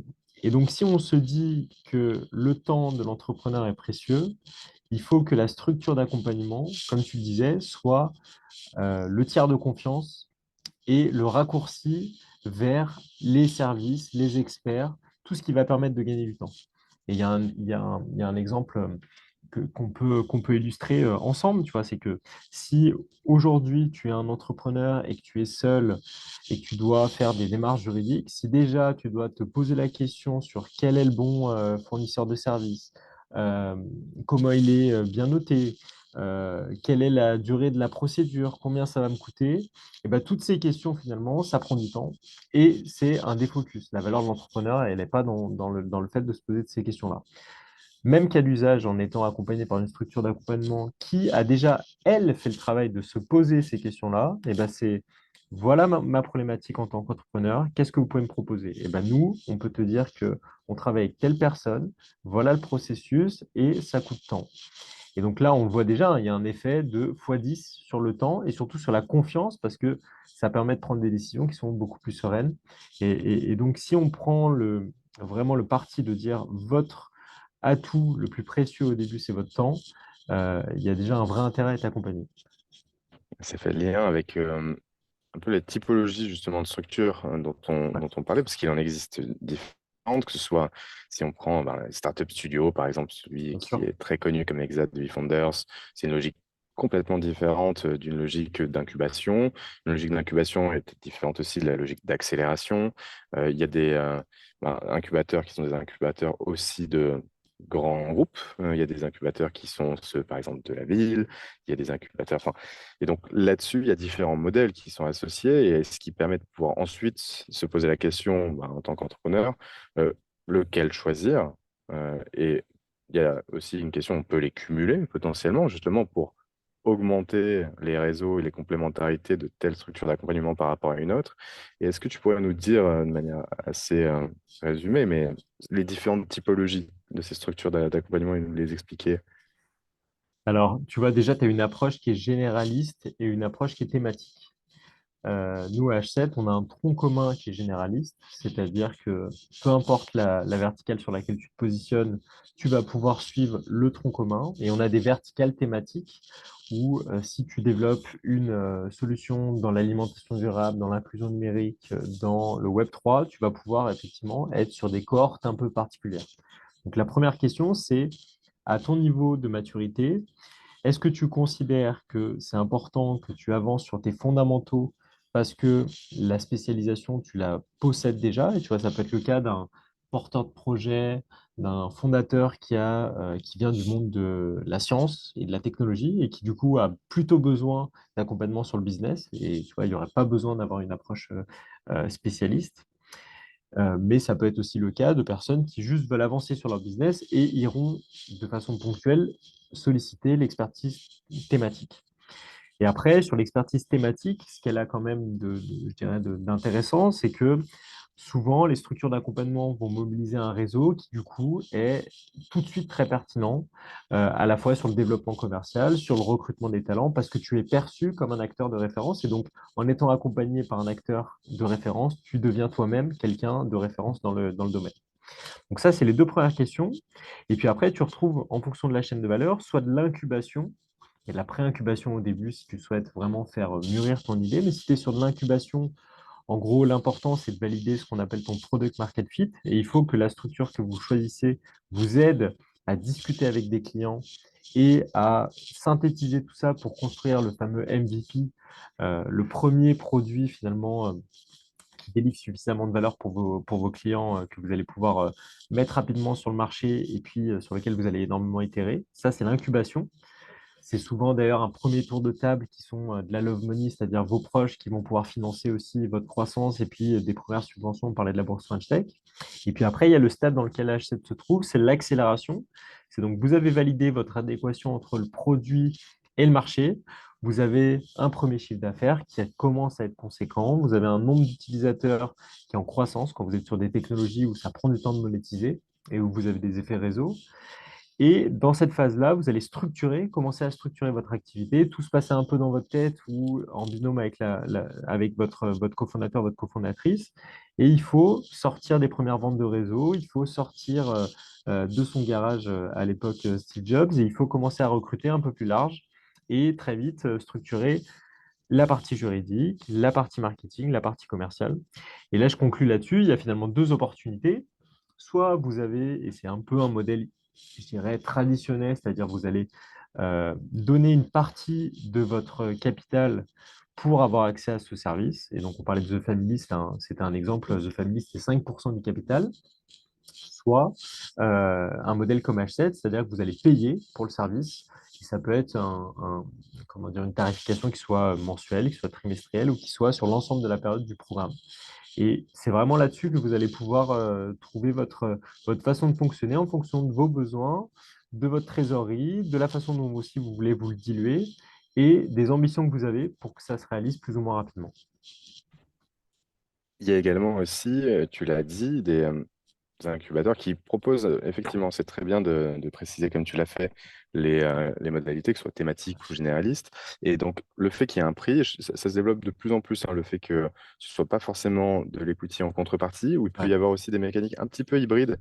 et donc, si on se dit que le temps de l'entrepreneur est précieux, il faut que la structure d'accompagnement, comme tu le disais, soit le tiers de confiance et le raccourci vers les services, les experts, tout ce qui va permettre de gagner du temps. Et il y a un exemple qu'on peut illustrer ensemble, tu vois, c'est que si aujourd'hui tu es un entrepreneur et que tu es seul et que tu dois faire des démarches juridiques, si déjà tu dois te poser la question sur quel est le bon fournisseur de services, euh, comment il est bien noté, quelle est la durée de la procédure, combien ça va me coûter, et ben, toutes ces questions finalement, ça prend du temps et c'est un défocus. La valeur de l'entrepreneur, elle n'est pas dans le fait de se poser de ces questions-là. Même cas d'usage en étant accompagné par une structure d'accompagnement qui a déjà, elle, fait le travail de se poser ces questions-là, et ben voilà ma problématique en tant qu'entrepreneur, qu'est-ce que vous pouvez me proposer? Et ben nous, on peut te dire que on travaille avec telle personne, voilà le processus et ça coûte tant. Et donc là, on le voit déjà, hein, il y a un effet de x10 sur le temps et surtout sur la confiance parce que ça permet de prendre des décisions qui sont beaucoup plus sereines. Et donc, si on prend vraiment le parti de dire votre atout le plus précieux au début, c'est votre temps, il y a déjà un vrai intérêt à être accompagné. Ça fait le lien avec un peu les typologies justement de structures Ouais, dont on parlait, parce qu'il en existe différentes, que ce soit si on prend Startup Studio, par exemple, celui bien qui sûr. est très connu comme Exact de Founders, c'est une logique complètement différente d'une logique d'incubation. Une logique d'incubation est différente aussi de la logique d'accélération. Il y a des incubateurs qui sont des incubateurs aussi de grands groupes. Il y a des incubateurs qui sont ceux, par exemple, de la ville. Il y a des incubateurs. Enfin, et donc là-dessus, il y a différents modèles qui sont associés et ce qui permet de pouvoir ensuite se poser la question en tant qu'entrepreneur, euh, lequel choisir. Et il y a aussi une question, on peut les cumuler potentiellement justement pour augmenter les réseaux et les complémentarités de telle structure d'accompagnement par rapport à une autre. Et est-ce que tu pourrais nous dire de manière assez résumée, mais les différentes typologies de ces structures d'accompagnement et nous les expliquer? Alors, tu vois, déjà, tu as une approche qui est généraliste et une approche qui est thématique. Nous, à H7, on a un tronc commun qui est généraliste, c'est-à-dire que peu importe la verticale sur laquelle tu te positionnes, tu vas pouvoir suivre le tronc commun. Et on a des verticales thématiques où si tu développes une solution dans l'alimentation durable, dans l'inclusion numérique, dans le Web3, tu vas pouvoir effectivement être sur des cohortes un peu particulières. Donc la première question, c'est à ton niveau de maturité, est-ce que tu considères que c'est important que tu avances sur tes fondamentaux parce que la spécialisation, tu la possèdes déjà? Et tu vois, ça peut être le cas d'un porteur de projet, d'un fondateur qui vient du monde de la science et de la technologie et qui, du coup, a plutôt besoin d'accompagnement sur le business. Et tu vois, il n'y aurait pas besoin d'avoir une approche spécialiste. Mais ça peut être aussi le cas de personnes qui juste veulent avancer sur leur business et iront de façon ponctuelle solliciter l'expertise thématique. Et après, sur l'expertise thématique, ce qu'elle a quand même je dirais d'intéressant, c'est que souvent, les structures d'accompagnement vont mobiliser un réseau qui, du coup, est tout de suite très pertinent, à la fois sur le développement commercial, sur le recrutement des talents, parce que tu es perçu comme un acteur de référence. Et donc, en étant accompagné par un acteur de référence, tu deviens toi-même quelqu'un de référence dans le domaine. Donc ça, c'est les deux premières questions. Et puis après, tu retrouves, en fonction de la chaîne de valeur, soit de l'incubation et de la pré-incubation au début, si tu souhaites vraiment faire mûrir ton idée. Mais si tu es sur de l'incubation, en gros, l'important, c'est de valider ce qu'on appelle ton product market fit. Et il faut que la structure que vous choisissez vous aide à discuter avec des clients et à synthétiser tout ça pour construire le fameux MVP, le premier produit finalement qui délivre suffisamment de valeur pour vos clients que vous allez pouvoir mettre rapidement sur le marché et puis sur lequel vous allez énormément itérer. Ça, c'est l'incubation. C'est souvent d'ailleurs un premier tour de table qui sont de la love money, c'est-à-dire vos proches qui vont pouvoir financer aussi votre croissance et puis des premières subventions, on parlait de la bourse French Tech. Et puis après, il y a le stade dans lequel H7 se trouve, c'est l'accélération. C'est donc vous avez validé votre adéquation entre le produit et le marché. Vous avez un premier chiffre d'affaires qui commence à être conséquent. Vous avez un nombre d'utilisateurs qui est en croissance quand vous êtes sur des technologies où ça prend du temps de monétiser et où vous avez des effets réseau. Et dans cette phase-là, vous allez commencer à structurer votre activité. Tout se passe un peu dans votre tête ou en binôme avec, avec votre cofondateur, votre cofondatrice. Et il faut sortir des premières ventes de réseau. Il faut sortir de son garage à l'époque Steve Jobs. Et il faut commencer à recruter un peu plus large et très vite structurer la partie juridique, la partie marketing, la partie commerciale. Et là, je conclue là-dessus. Il y a finalement deux opportunités. Soit vous avez, et c'est un peu un modèle, je dirais, traditionnel, c'est-à-dire vous allez donner une partie de votre capital pour avoir accès à ce service. Et donc, on parlait de The Family, c'était un exemple. The Family, c'était 5% du capital, soit un modèle comme H7, c'est-à-dire que vous allez payer pour le service. Et ça peut être comment dire, une tarification qui soit mensuelle, qui soit trimestrielle ou qui soit sur l'ensemble de la période du programme. Et c'est vraiment là-dessus que vous allez pouvoir trouver votre façon de fonctionner en fonction de vos besoins, de votre trésorerie, de la façon dont aussi vous voulez vous le diluer. et des ambitions que vous avez pour que ça se réalise plus ou moins rapidement. Il y a également aussi, tu l'as dit, des incubateurs qui proposent, effectivement, c'est très bien de préciser comme tu l'as fait, les modalités, que ce soit thématiques ou généralistes. Et donc, le fait qu'il y ait un prix, ça se développe de plus en plus, hein, le fait que ce soit pas forcément de l'equity en contrepartie, où il peut Ouais. y avoir aussi des mécaniques un petit peu hybrides,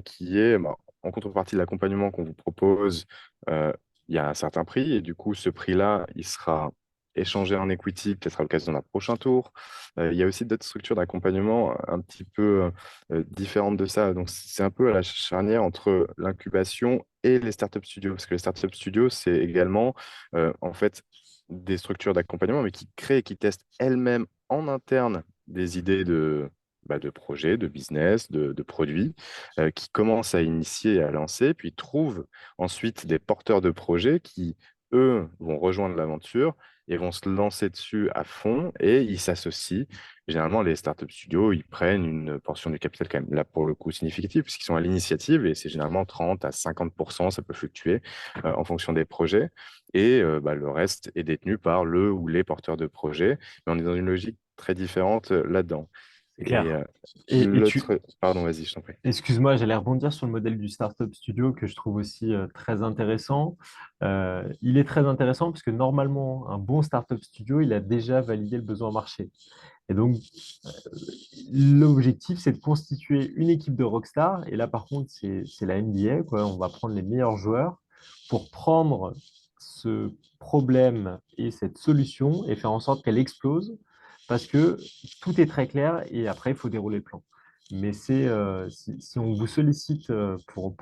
qui est, bah, en contrepartie de l'accompagnement qu'on vous propose, euh, il y a un certain prix, et du coup, ce prix-là, il sera échangé en equity, peut-être à l'occasion d'un prochain tour. Il y a aussi d'autres structures d'accompagnement un petit peu différentes de ça. Donc, c'est un peu à la charnière entre l'incubation et les startup studios. Parce que les startup studios, c'est également, en fait, des structures d'accompagnement, mais qui créent et qui testent elles-mêmes en interne des idées de projets, de business, de produits, qui commencent à initier et à lancer, puis trouvent ensuite des porteurs de projets qui, eux, vont rejoindre l'aventure et vont se lancer dessus à fond et ils s'associent. Généralement, les startup studios, ils prennent une portion du capital quand même, là pour le coup significatif, puisqu'ils sont à l'initiative et c'est généralement 30 à 50%, ça peut fluctuer en fonction des projets. Et bah, le reste est détenu par le ou les porteurs de projets. Mais on est dans une logique très différente là-dedans. C'est Et clair. Et tu, l'autre, pardon, vas-y, je t'en prie. excuse-moi, j'allais rebondir sur le modèle du startup studio que je trouve aussi très intéressant. Il est très intéressant parce que normalement, un bon startup studio, il a déjà validé le besoin marché. Et donc, euh, l'objectif, c'est de constituer une équipe de rockstars. Et là, par contre, c'est la NBA, quoi. On va prendre les meilleurs joueurs pour prendre ce problème et cette solution et faire en sorte qu'elle explose parce que tout est très clair et après, il faut dérouler le plan. Mais si on vous sollicite pour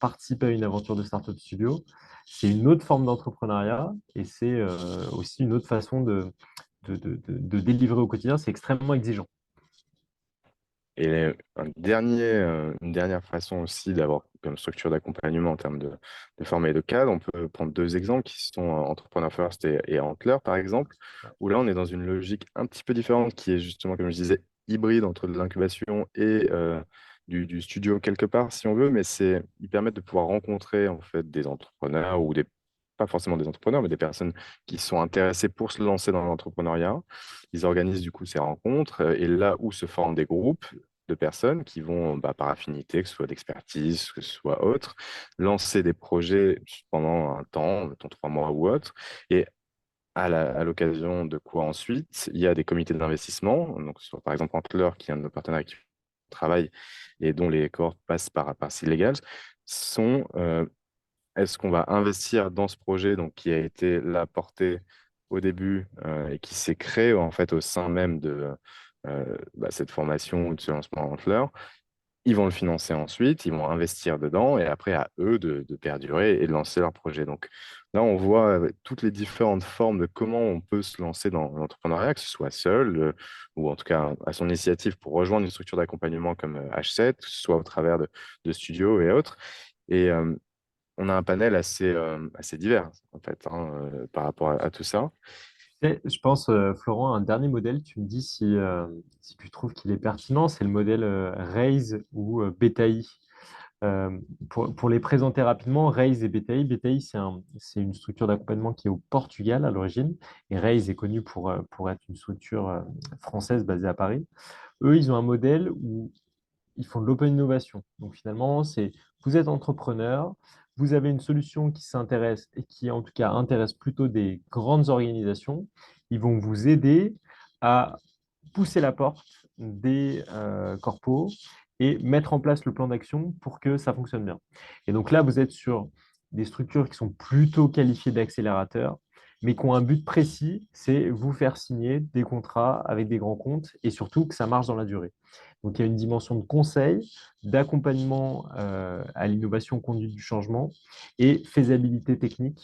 participer à une aventure de startup studio, c'est une autre forme d'entrepreneuriat et c'est aussi une autre façon de délivrer au quotidien. C'est extrêmement exigeant. Et une dernière façon aussi d'avoir comme structure d'accompagnement en termes de format et de cadre, on peut prendre deux exemples qui sont Entrepreneur First et Antler, par exemple, où là, on est dans une logique un petit peu différente qui est justement, comme je disais, hybride entre de l'incubation et du studio quelque part, si on veut, mais ils permettent de pouvoir rencontrer en fait des entrepreneurs ou pas forcément des entrepreneurs, mais des personnes qui sont intéressées pour se lancer dans l'entrepreneuriat. Ils organisent du coup ces rencontres et là où se forment des groupes de personnes qui vont, bah, par affinité, que ce soit d'expertise, que ce soit autre, lancer des projets pendant un temps, mettons 3 mois ou autre. Et à l'occasion de quoi ensuite, il y a des comités d'investissement, donc que ce soit par exemple Antler, qui est un de nos partenaires qui travaille et dont les cohortes passent par Seed sont est-ce qu'on va investir dans ce projet donc, qui a été là porté au début et qui s'est créé en fait au sein même de bah, cette formation ou de ce lancement Antler. Ils vont le financer ensuite, ils vont investir dedans et après à eux de perdurer et de lancer leur projet. Donc là, on voit toutes les différentes formes de comment on peut se lancer dans l'entrepreneuriat, que ce soit seul ou en tout cas à son initiative pour rejoindre une structure d'accompagnement comme H7, que ce soit au travers de studios et autres. Et on a un panel assez divers, en fait, hein, par rapport à tout ça. Et je pense, Florent, un dernier modèle, tu me dis si tu trouves qu'il est pertinent, c'est le modèle Raise ou BetaI. Euh, pour les présenter rapidement, Raise et BetaI. BetaI, c'est une structure d'accompagnement qui est au Portugal à l'origine, et Raise est connu pour être une structure française basée à Paris. Eux, ils ont un modèle où ils font de l'open innovation. Donc finalement, c'est vous êtes entrepreneur, vous avez une solution qui s'intéresse et qui en tout cas intéresse plutôt des grandes organisations. Ils vont vous aider à pousser la porte des corpos et mettre en place le plan d'action pour que ça fonctionne bien. Et donc là, vous êtes sur des structures qui sont plutôt qualifiées d'accélérateurs, mais qui ont un but précis, c'est vous faire signer des contrats avec des grands comptes et surtout que ça marche dans la durée. Donc, il y a une dimension de conseil, d'accompagnement à l'innovation conduite du changement et faisabilité technique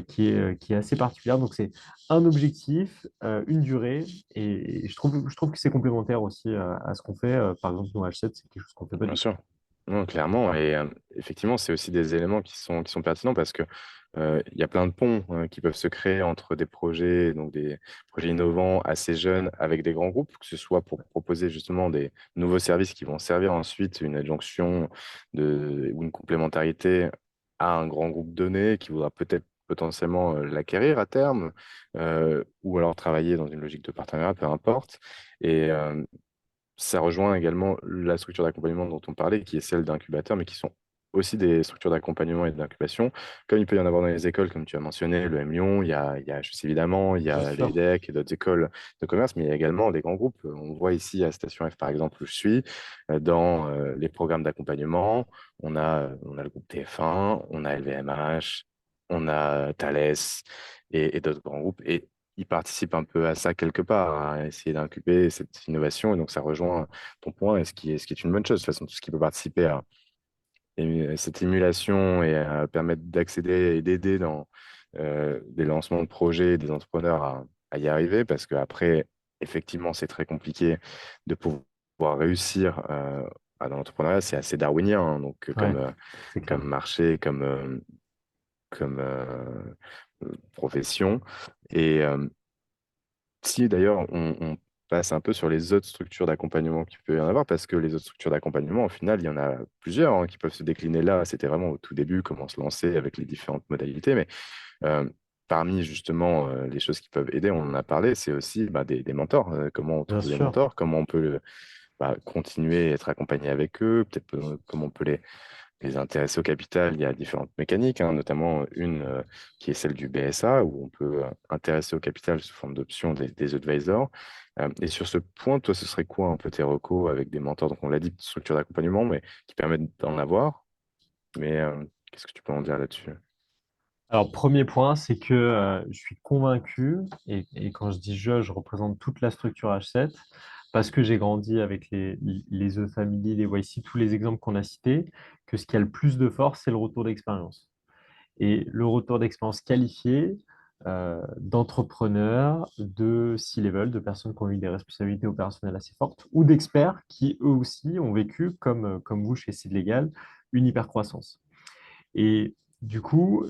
qui est assez particulière. Donc, c'est un objectif, une durée, et je trouve que c'est complémentaire aussi à ce qu'on fait. Par exemple, nous, H7, c'est quelque chose qu'on fait pas Bien du tout. sûr. Non, clairement. Et effectivement, c'est aussi des éléments qui sont pertinents parce que il y a plein de ponts qui peuvent se créer entre des projets, donc des projets innovants assez jeunes avec des grands groupes, que ce soit pour proposer justement des nouveaux services qui vont servir ensuite une adjonction ou une complémentarité à un grand groupe donné qui voudra peut-être potentiellement l'acquérir à terme, ou alors travailler dans une logique de partenariat, peu importe. Et ça rejoint également la structure d'accompagnement dont on parlait, qui est celle d'incubateurs, mais qui sont aussi des structures d'accompagnement et d'incubation, comme il peut y en avoir dans les écoles, comme tu as mentionné, le M Lyon, il y a HEC évidemment, il y Bien a sûr. l'EDEC et d'autres écoles de commerce, mais il y a également des grands groupes. On voit ici à Station F, par exemple, où je suis, dans les programmes d'accompagnement, on a le groupe TF1, on a LVMH, on a Thales et d'autres grands groupes. Et ils participent un peu à ça quelque part, à essayer d'incuber cette innovation. Et donc, ça rejoint ton point, et ce qui est une bonne chose. De toute façon, tout ce qui peut participer à cette émulation et à permettre d'accéder et d'aider dans des lancements de projets, des entrepreneurs à y arriver, parce qu'après, effectivement, c'est très compliqué de pouvoir réussir dans l'entrepreneuriat. C'est assez darwinien, hein, donc Ouais, c'est clair. comme marché, comme profession. Et si d'ailleurs on passe un peu sur les autres structures d'accompagnement qu'il peut y en avoir, parce que les autres structures d'accompagnement, au final, il y en a plusieurs hein, qui peuvent se décliner là. C'était vraiment au tout début, comment se lancer avec les différentes modalités. Mais euh, parmi justement les choses qui peuvent aider, on en a parlé, c'est aussi des mentors. Comment on Bien trouve des sûr. mentors, comment on peut continuer à être accompagné avec eux, peut-être comment on peut les intéresser au capital. Il y a différentes mécaniques, hein, notamment une qui est celle du BSA, où on peut intéresser au capital sous forme d'options des advisors. Et sur ce point, toi, ce serait quoi un peu tes recos avec des mentors? Donc, on l'a dit, structure d'accompagnement, mais qui permettent d'en avoir. Mais qu'est-ce que tu peux en dire là-dessus? Alors, premier point, c'est que je suis convaincu, et quand je dis je représente toute la structure H7, parce que j'ai grandi avec les The Family, les YC, tous les exemples qu'on a cités, que ce qui a le plus de force, c'est le retour d'expérience. Et le retour d'expérience qualifié d'entrepreneurs, de C-level, de personnes qui ont eu des responsabilités opérationnelles assez fortes, ou d'experts qui, eux aussi, ont vécu, comme vous chez Seed Legal, une hypercroissance. Et du coup,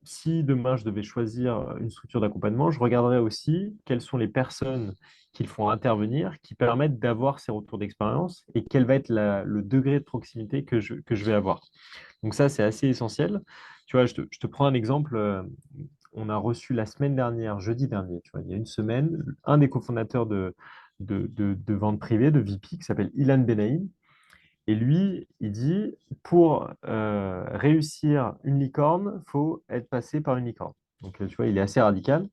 si demain je devais choisir une structure d'accompagnement, je regarderais aussi quelles sont les personnes qu'ils font intervenir qui permettent d'avoir ces retours d'expérience et quel va être le degré de proximité que je vais avoir. Donc ça, c'est assez essentiel. Tu vois, je te prends un exemple. On a reçu la semaine dernière, jeudi dernier, tu vois, il y a une semaine, un des cofondateurs de vente privée, de VP, qui s'appelle Ilan Benaïm. Et lui, il dit, pour réussir une licorne, il faut être passé par une licorne. Donc, tu vois, il est assez radical.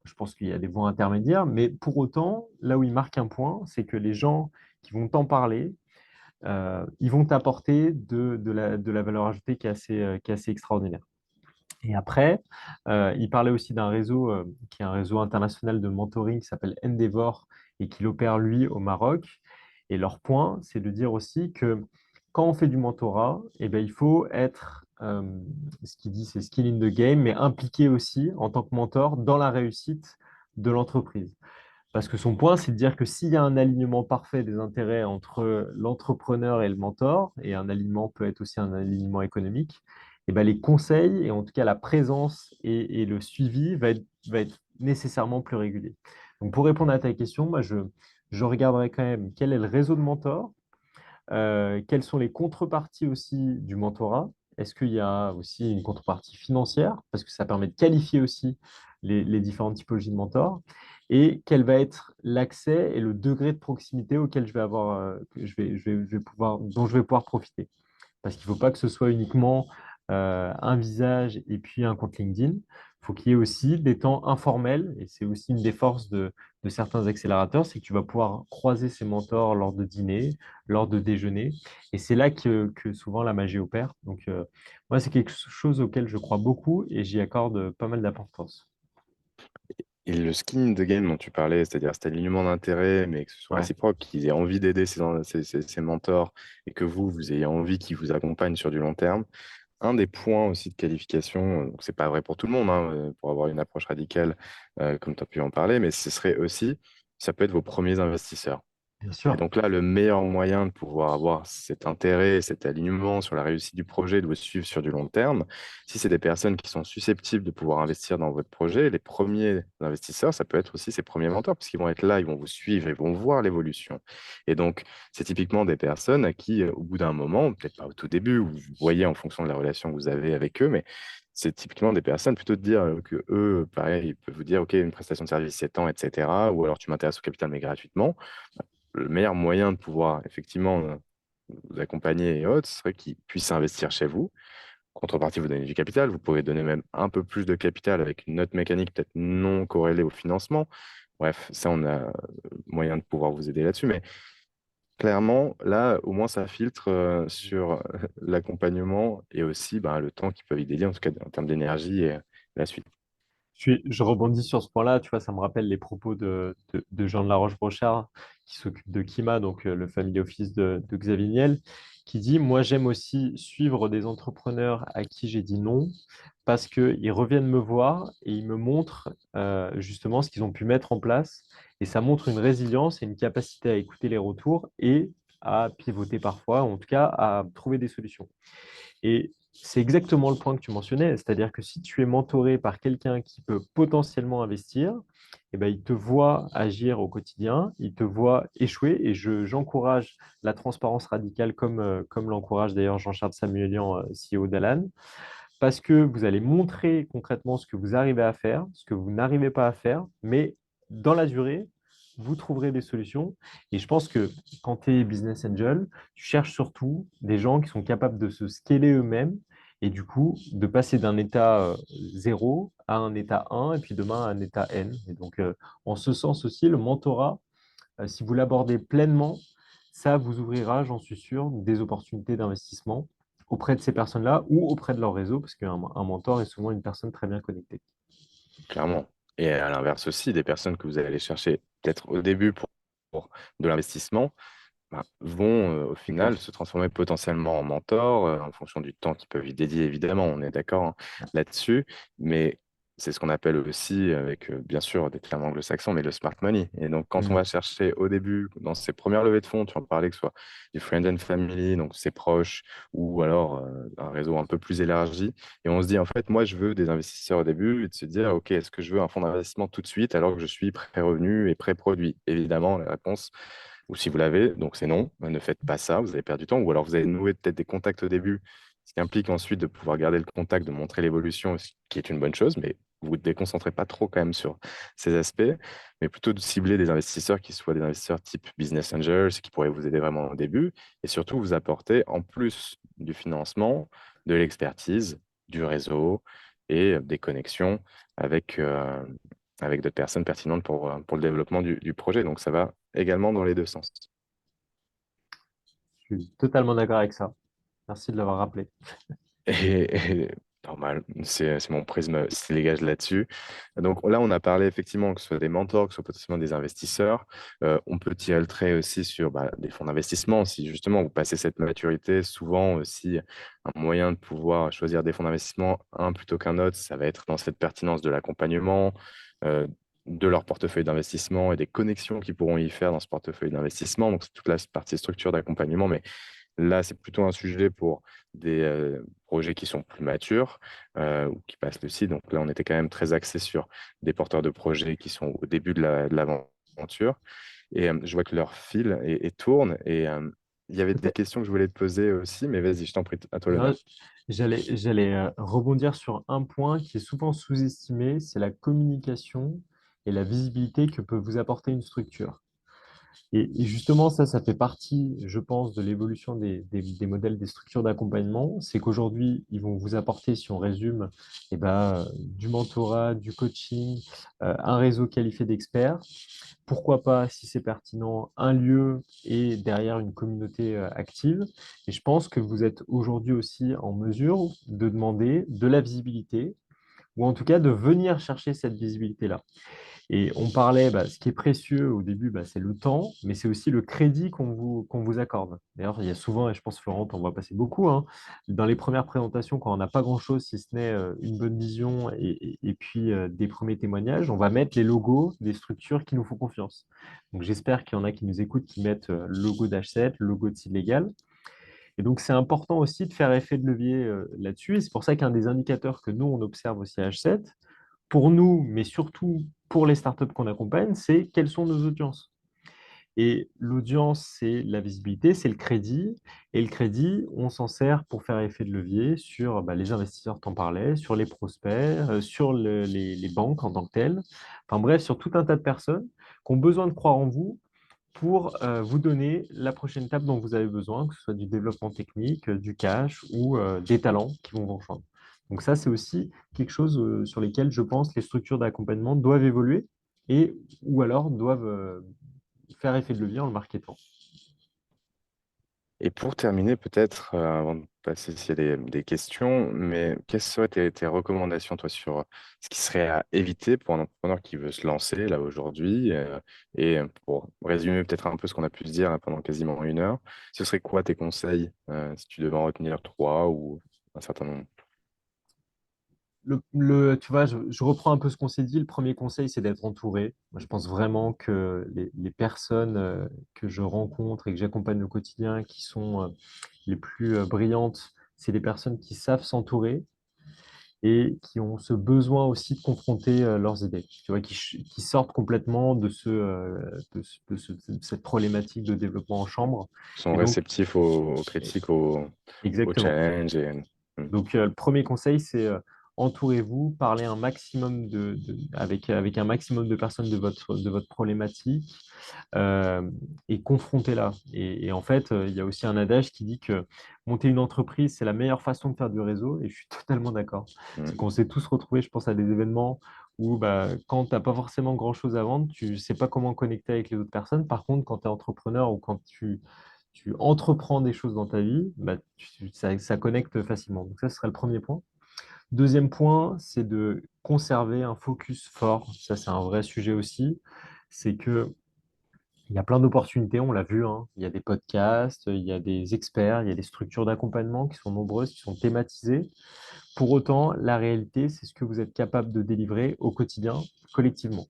Je pense qu'il y a des voies intermédiaires, mais pour autant, là où il marque un point, c'est que les gens qui vont t'en parler, ils vont t'apporter de la valeur ajoutée qui est assez extraordinaire. Et après, il parlait aussi d'un réseau qui est un réseau international de mentoring qui s'appelle Endeavor et qui l'opère lui au Maroc. Et leur point, c'est de dire aussi que quand on fait du mentorat, eh ben, il faut être, ce qu'il dit, c'est skin in the game, mais impliqué aussi en tant que mentor dans la réussite de l'entreprise. Parce que son point, c'est de dire que s'il y a un alignement parfait des intérêts entre l'entrepreneur et le mentor, et un alignement peut être aussi un alignement économique, et ben les conseils, et en tout cas la présence et le suivi va être nécessairement plus régulier. Donc pour répondre à ta question, moi je regarderai quand même quel est le réseau de mentors, quelles sont les contreparties aussi du mentorat. Est-ce qu'il y a aussi une contrepartie financière? Parce que ça permet de qualifier aussi les différentes typologies de mentors. Et quel va être l'accès et le degré de proximité auquel je vais avoir, que je vais pouvoir, dont je vais pouvoir profiter. Parce qu'il ne faut pas que ce soit uniquement un visage et puis un compte LinkedIn. Il faut qu'il y ait aussi des temps informels. Et c'est aussi une des forces de certains accélérateurs, c'est que tu vas pouvoir croiser ces mentors lors de dîner, lors de déjeuner. Et c'est là que souvent la magie opère. Donc, moi, c'est quelque chose auquel je crois beaucoup et j'y accorde pas mal d'importance. Et le skin in the game dont tu parlais, c'est-à-dire cet alignement d'intérêts, mais que ce soit Ouais, réciproque, qu'ils aient envie d'aider ces mentors et que vous ayez envie qu'ils vous accompagnent sur du long terme. Un des points aussi de qualification, donc c'est pas vrai pour tout le monde, hein, pour avoir une approche radicale, comme tu as pu en parler, mais ce serait aussi, ça peut être vos premiers investisseurs. bien Et sûr. donc là, le meilleur moyen de pouvoir avoir cet intérêt, cet alignement sur la réussite du projet, de vous suivre sur du long terme, si c'est des personnes qui sont susceptibles de pouvoir investir dans votre projet, les premiers investisseurs, ça peut être aussi ces premiers mentors, parce qu'ils vont être là, ils vont vous suivre, ils vont voir l'évolution. Et donc, c'est typiquement des personnes à qui, au bout d'un moment, peut-être pas au tout début, vous voyez en fonction de la relation que vous avez avec eux, mais c'est typiquement des personnes plutôt de dire que eux, pareil, ils peuvent vous dire, OK, une prestation de service 7 ans, etc. Ou alors tu m'intéresses au capital, mais gratuitement. Le meilleur moyen de pouvoir effectivement vous accompagner et autres serait qu'ils puissent investir chez vous. Contrepartie, vous donnez du capital. Vous pouvez donner même un peu plus de capital avec une note mécanique peut-être non corrélée au financement. Bref, ça, on a moyen de pouvoir vous aider là-dessus. Mais clairement, là, au moins, ça filtre sur l'accompagnement et aussi ben, le temps qu'ils peuvent y dédier, en tout cas en termes d'énergie et la suite. Je rebondis sur ce point-là, tu vois, ça me rappelle les propos de Jean de la Roche-Brochard, qui s'occupe de Kima, donc le family office de Xavier Niel, qui dit, moi j'aime aussi suivre des entrepreneurs à qui j'ai dit non, parce qu'ils reviennent me voir et ils me montrent justement ce qu'ils ont pu mettre en place, et ça montre une résilience et une capacité à écouter les retours et à pivoter parfois, ou en tout cas à trouver des solutions. Et c'est exactement le point que tu mentionnais, c'est-à-dire que si tu es mentoré par quelqu'un qui peut potentiellement investir, eh ben, il te voit agir au quotidien, il te voit échouer, et j'encourage la transparence radicale comme l'encourage d'ailleurs Jean-Charles Samuelian, CEO d'Alan, parce que vous allez montrer concrètement ce que vous arrivez à faire, ce que vous n'arrivez pas à faire, mais dans la durée, vous trouverez des solutions. Et je pense que quand tu es business angel, tu cherches surtout des gens qui sont capables de se scaler eux-mêmes et du coup de passer d'un état 0 à un état 1 et puis demain à un état N. Et donc, en ce sens aussi, le mentorat, si vous l'abordez pleinement, ça vous ouvrira, j'en suis sûr, des opportunités d'investissement auprès de ces personnes-là ou auprès de leur réseau, parce qu'un mentor est souvent une personne très bien connectée. Clairement. Et à l'inverse aussi, des personnes que vous allez aller chercher peut-être au début pour de l'investissement ben, vont au C'est clair. final se transformer potentiellement en mentors en fonction du temps qu'ils peuvent y dédier, évidemment, on est d'accord hein, là-dessus. Mais c'est ce qu'on appelle aussi, avec bien sûr des termes anglo-saxons, mais le smart money. Et donc, quand on Mm. va chercher au début, dans ses premières levées de fonds, tu en parlais que ce soit du friend and family, donc ses proches, ou alors un réseau un peu plus élargi, et on se dit, en fait, moi, je veux des investisseurs au début, et de se dire, OK, est-ce que je veux un fonds d'investissement tout de suite alors que je suis pré-revenu et pré-produit? Évidemment, la réponse ou si vous l'avez, donc c'est non, ne faites pas ça, vous allez perdre du temps, ou alors vous allez nouer peut-être des contacts au début, ce qui implique ensuite de pouvoir garder le contact, de montrer l'évolution, ce qui est une bonne chose, mais vous ne vous déconcentrez pas trop quand même sur ces aspects, mais plutôt de cibler des investisseurs qui soient des investisseurs type business angels, qui pourraient vous aider vraiment au début, et surtout vous apporter, en plus du financement, de l'expertise, du réseau et des connexions avec, avec d'autres personnes pertinentes pour le développement du projet. Donc ça va également dans les deux sens. Je suis totalement d'accord avec ça. Merci de l'avoir rappelé. Et normal, c'est mon prisme se dégage là-dessus. Donc là, on a parlé effectivement que ce soit des mentors, que ce soit potentiellement des investisseurs. On peut tirer le trait aussi sur bah, des fonds d'investissement. Si justement vous passez cette maturité, souvent aussi un moyen de pouvoir choisir des fonds d'investissement, un plutôt qu'un autre, ça va être dans cette pertinence de l'accompagnement, euh, de leur portefeuille d'investissement et des connexions qu'ils pourront y faire dans ce portefeuille d'investissement. Donc c'est toute la partie structure d'accompagnement, mais là, c'est plutôt un sujet pour des projets qui sont plus matures ou qui passent le site. Donc là, on était quand même très axé sur des porteurs de projets qui sont au début de l'aventure. Et je vois que leur fil et tourne. Et il y avait des Peut-être. questions que je voulais te poser aussi, mais vas-y, je t'en prie, à toi Non, l'honneur. j'allais rebondir sur un point qui est souvent sous-estimé, c'est la communication et la visibilité que peut vous apporter une structure. Et justement, ça fait partie, je pense, de l'évolution des modèles, des structures d'accompagnement. C'est qu'aujourd'hui, ils vont vous apporter, si on résume, du mentorat, du coaching, un réseau qualifié d'experts. Pourquoi pas, si c'est pertinent, un lieu et derrière une communauté active. Et je pense que vous êtes aujourd'hui aussi en mesure de demander de la visibilité ou en tout cas de venir chercher cette visibilité-là. Et on parlait, ce qui est précieux au début, c'est le temps, mais c'est aussi le crédit qu'on vous accorde. D'ailleurs, il y a souvent, et je pense, Florent, on va passer beaucoup, hein, dans les premières présentations, quand on n'a pas grand-chose, si ce n'est une bonne vision et puis des premiers témoignages, on va mettre les logos des structures qui nous font confiance. Donc, j'espère qu'il y en a qui nous écoutent, qui mettent le logo d'H7, le logo de Site Légal. Et donc, c'est important aussi de faire effet de levier là-dessus. Et c'est pour ça qu'un des indicateurs que nous, on observe aussi à H7, pour nous, mais surtout pour les startups qu'on accompagne, c'est quelles sont nos audiences. Et l'audience, c'est la visibilité, c'est le crédit. Et le crédit, on s'en sert pour faire effet de levier sur les investisseurs, t'en parlais, sur les prospects, sur les banques en tant que telles. Enfin bref, sur tout un tas de personnes qui ont besoin de croire en vous pour vous donner la prochaine étape dont vous avez besoin, que ce soit du développement technique, du cash ou des talents qui vont vous rejoindre. Donc ça, c'est aussi quelque chose sur lesquels je pense les structures d'accompagnement doivent évoluer et ou alors doivent faire effet de levier en le marketant. Et pour terminer, peut-être, avant de passer s'il y a des questions, mais quelles seraient tes recommandations, toi, sur ce qui serait à éviter pour un entrepreneur qui veut se lancer, là, aujourd'hui, et pour résumer peut-être un peu ce qu'on a pu se dire là, pendant quasiment 1 heure, ce serait quoi tes conseils, si tu devais en retenir trois ou un certain nombre? Tu vois, je reprends un peu ce qu'on s'est dit. Le premier conseil, c'est d'être entouré. Moi, je pense vraiment que les personnes que je rencontre et que j'accompagne au quotidien, qui sont les plus brillantes, c'est les personnes qui savent s'entourer et qui ont ce besoin aussi de confronter leurs idées. Tu vois, qui sortent complètement de cette problématique de développement en chambre. Ils sont Et donc, réceptifs aux critiques, aux exactement. challenges Donc, le premier conseil, c'est entourez-vous, parlez un maximum avec un maximum de personnes de votre problématique et confrontez-la. Et en fait, il y a aussi un adage qui dit que monter une entreprise, c'est la meilleure façon de faire du réseau. Et je suis totalement d'accord. C'est mm, qu'on s'est tous retrouvés, je pense, à des événements où quand tu n'as pas forcément grand-chose à vendre, tu ne sais pas comment connecter avec les autres personnes. Par contre, quand tu es entrepreneur ou quand tu entreprends des choses dans ta vie, ça connecte facilement. Donc ça, ce serait le premier point. Deuxième point, c'est de conserver un focus fort. Ça, c'est un vrai sujet aussi. C'est que il y a plein d'opportunités, on l'a vu, hein. Il y a des podcasts, il y a des experts, il y a des structures d'accompagnement qui sont nombreuses, qui sont thématisées. Pour autant, la réalité, c'est ce que vous êtes capable de délivrer au quotidien, collectivement.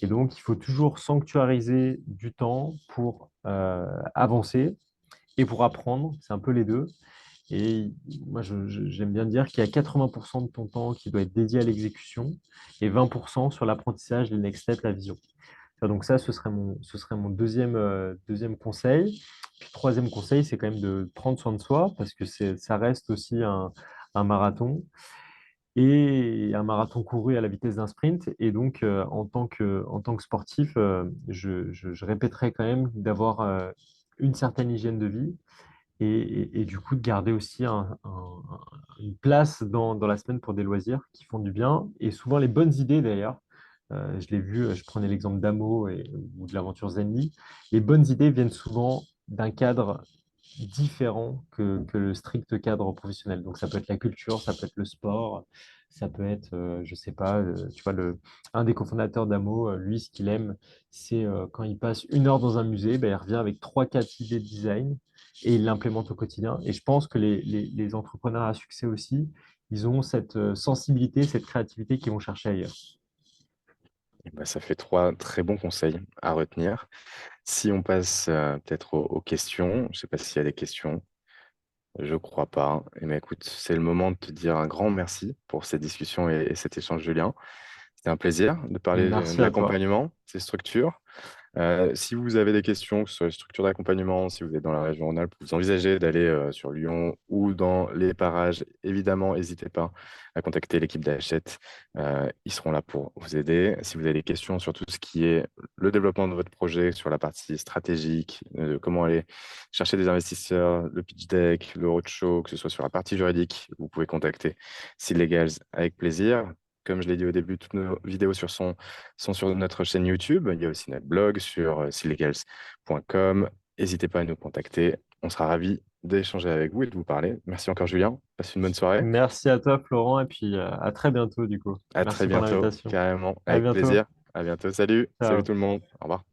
Et donc, il faut toujours sanctuariser du temps pour avancer et pour apprendre. C'est un peu les deux. Et moi, j'aime bien dire qu'il y a 80% de ton temps qui doit être dédié à l'exécution et 20% sur l'apprentissage, les next steps, la vision. Donc ça, ce serait mon deuxième conseil. Puis, troisième conseil, c'est quand même de prendre soin de soi parce que ça reste aussi un marathon et un marathon couru à la vitesse d'un sprint. Et donc, en tant que sportif, je répéterai quand même d'avoir une certaine hygiène de vie et du coup de garder aussi une place dans la semaine pour des loisirs qui font du bien. Et souvent les bonnes idées d'ailleurs, je l'ai vu, je prenais l'exemple d'Amo ou de l'aventure Zenly, les bonnes idées viennent souvent d'un cadre différent que le strict cadre professionnel. Donc ça peut être la culture, ça peut être le sport, ça peut être, je sais pas, tu vois, un des cofondateurs d'Amo, lui, ce qu'il aime, c'est quand il passe 1 heure dans un musée, ben, il revient avec trois, quatre idées de design et il l'implémente au quotidien. Et je pense que les entrepreneurs à succès aussi, ils ont cette sensibilité, cette créativité qu'ils vont chercher ailleurs. Et ben, ça fait trois très bons conseils à retenir. Si on passe peut-être aux questions, je ne sais pas s'il y a des questions. Je crois pas. Eh bien, écoute, c'est le moment de te dire un grand merci pour cette discussion et cet échange, Julien. C'était un plaisir de parler de Merci à toi. l'accompagnement, ces structures. Si vous avez des questions, que ce soit les structures d'accompagnement, si vous êtes dans la région Rhône-Alpes, vous envisagez d'aller sur Lyon ou dans les parages, évidemment, n'hésitez pas à contacter l'équipe d'Hachette. Ils seront là pour vous aider. Si vous avez des questions sur tout ce qui est le développement de votre projet, sur la partie stratégique, comment aller chercher des investisseurs, le pitch deck, le roadshow, que ce soit sur la partie juridique, vous pouvez contacter Legals avec plaisir. Comme je l'ai dit au début, toutes nos vidéos sont sur notre chaîne YouTube. Il y a aussi notre blog sur sealegals.com. N'hésitez pas à nous contacter. On sera ravis d'échanger avec vous et de vous parler. Merci encore, Julien. Passe une bonne soirée. Merci à toi, Florent, et puis à très bientôt, du coup. À très Merci pour bientôt, l'invitation. carrément, À avec bientôt. plaisir. À bientôt. Salut. Salut Ciao. tout le monde. Au revoir.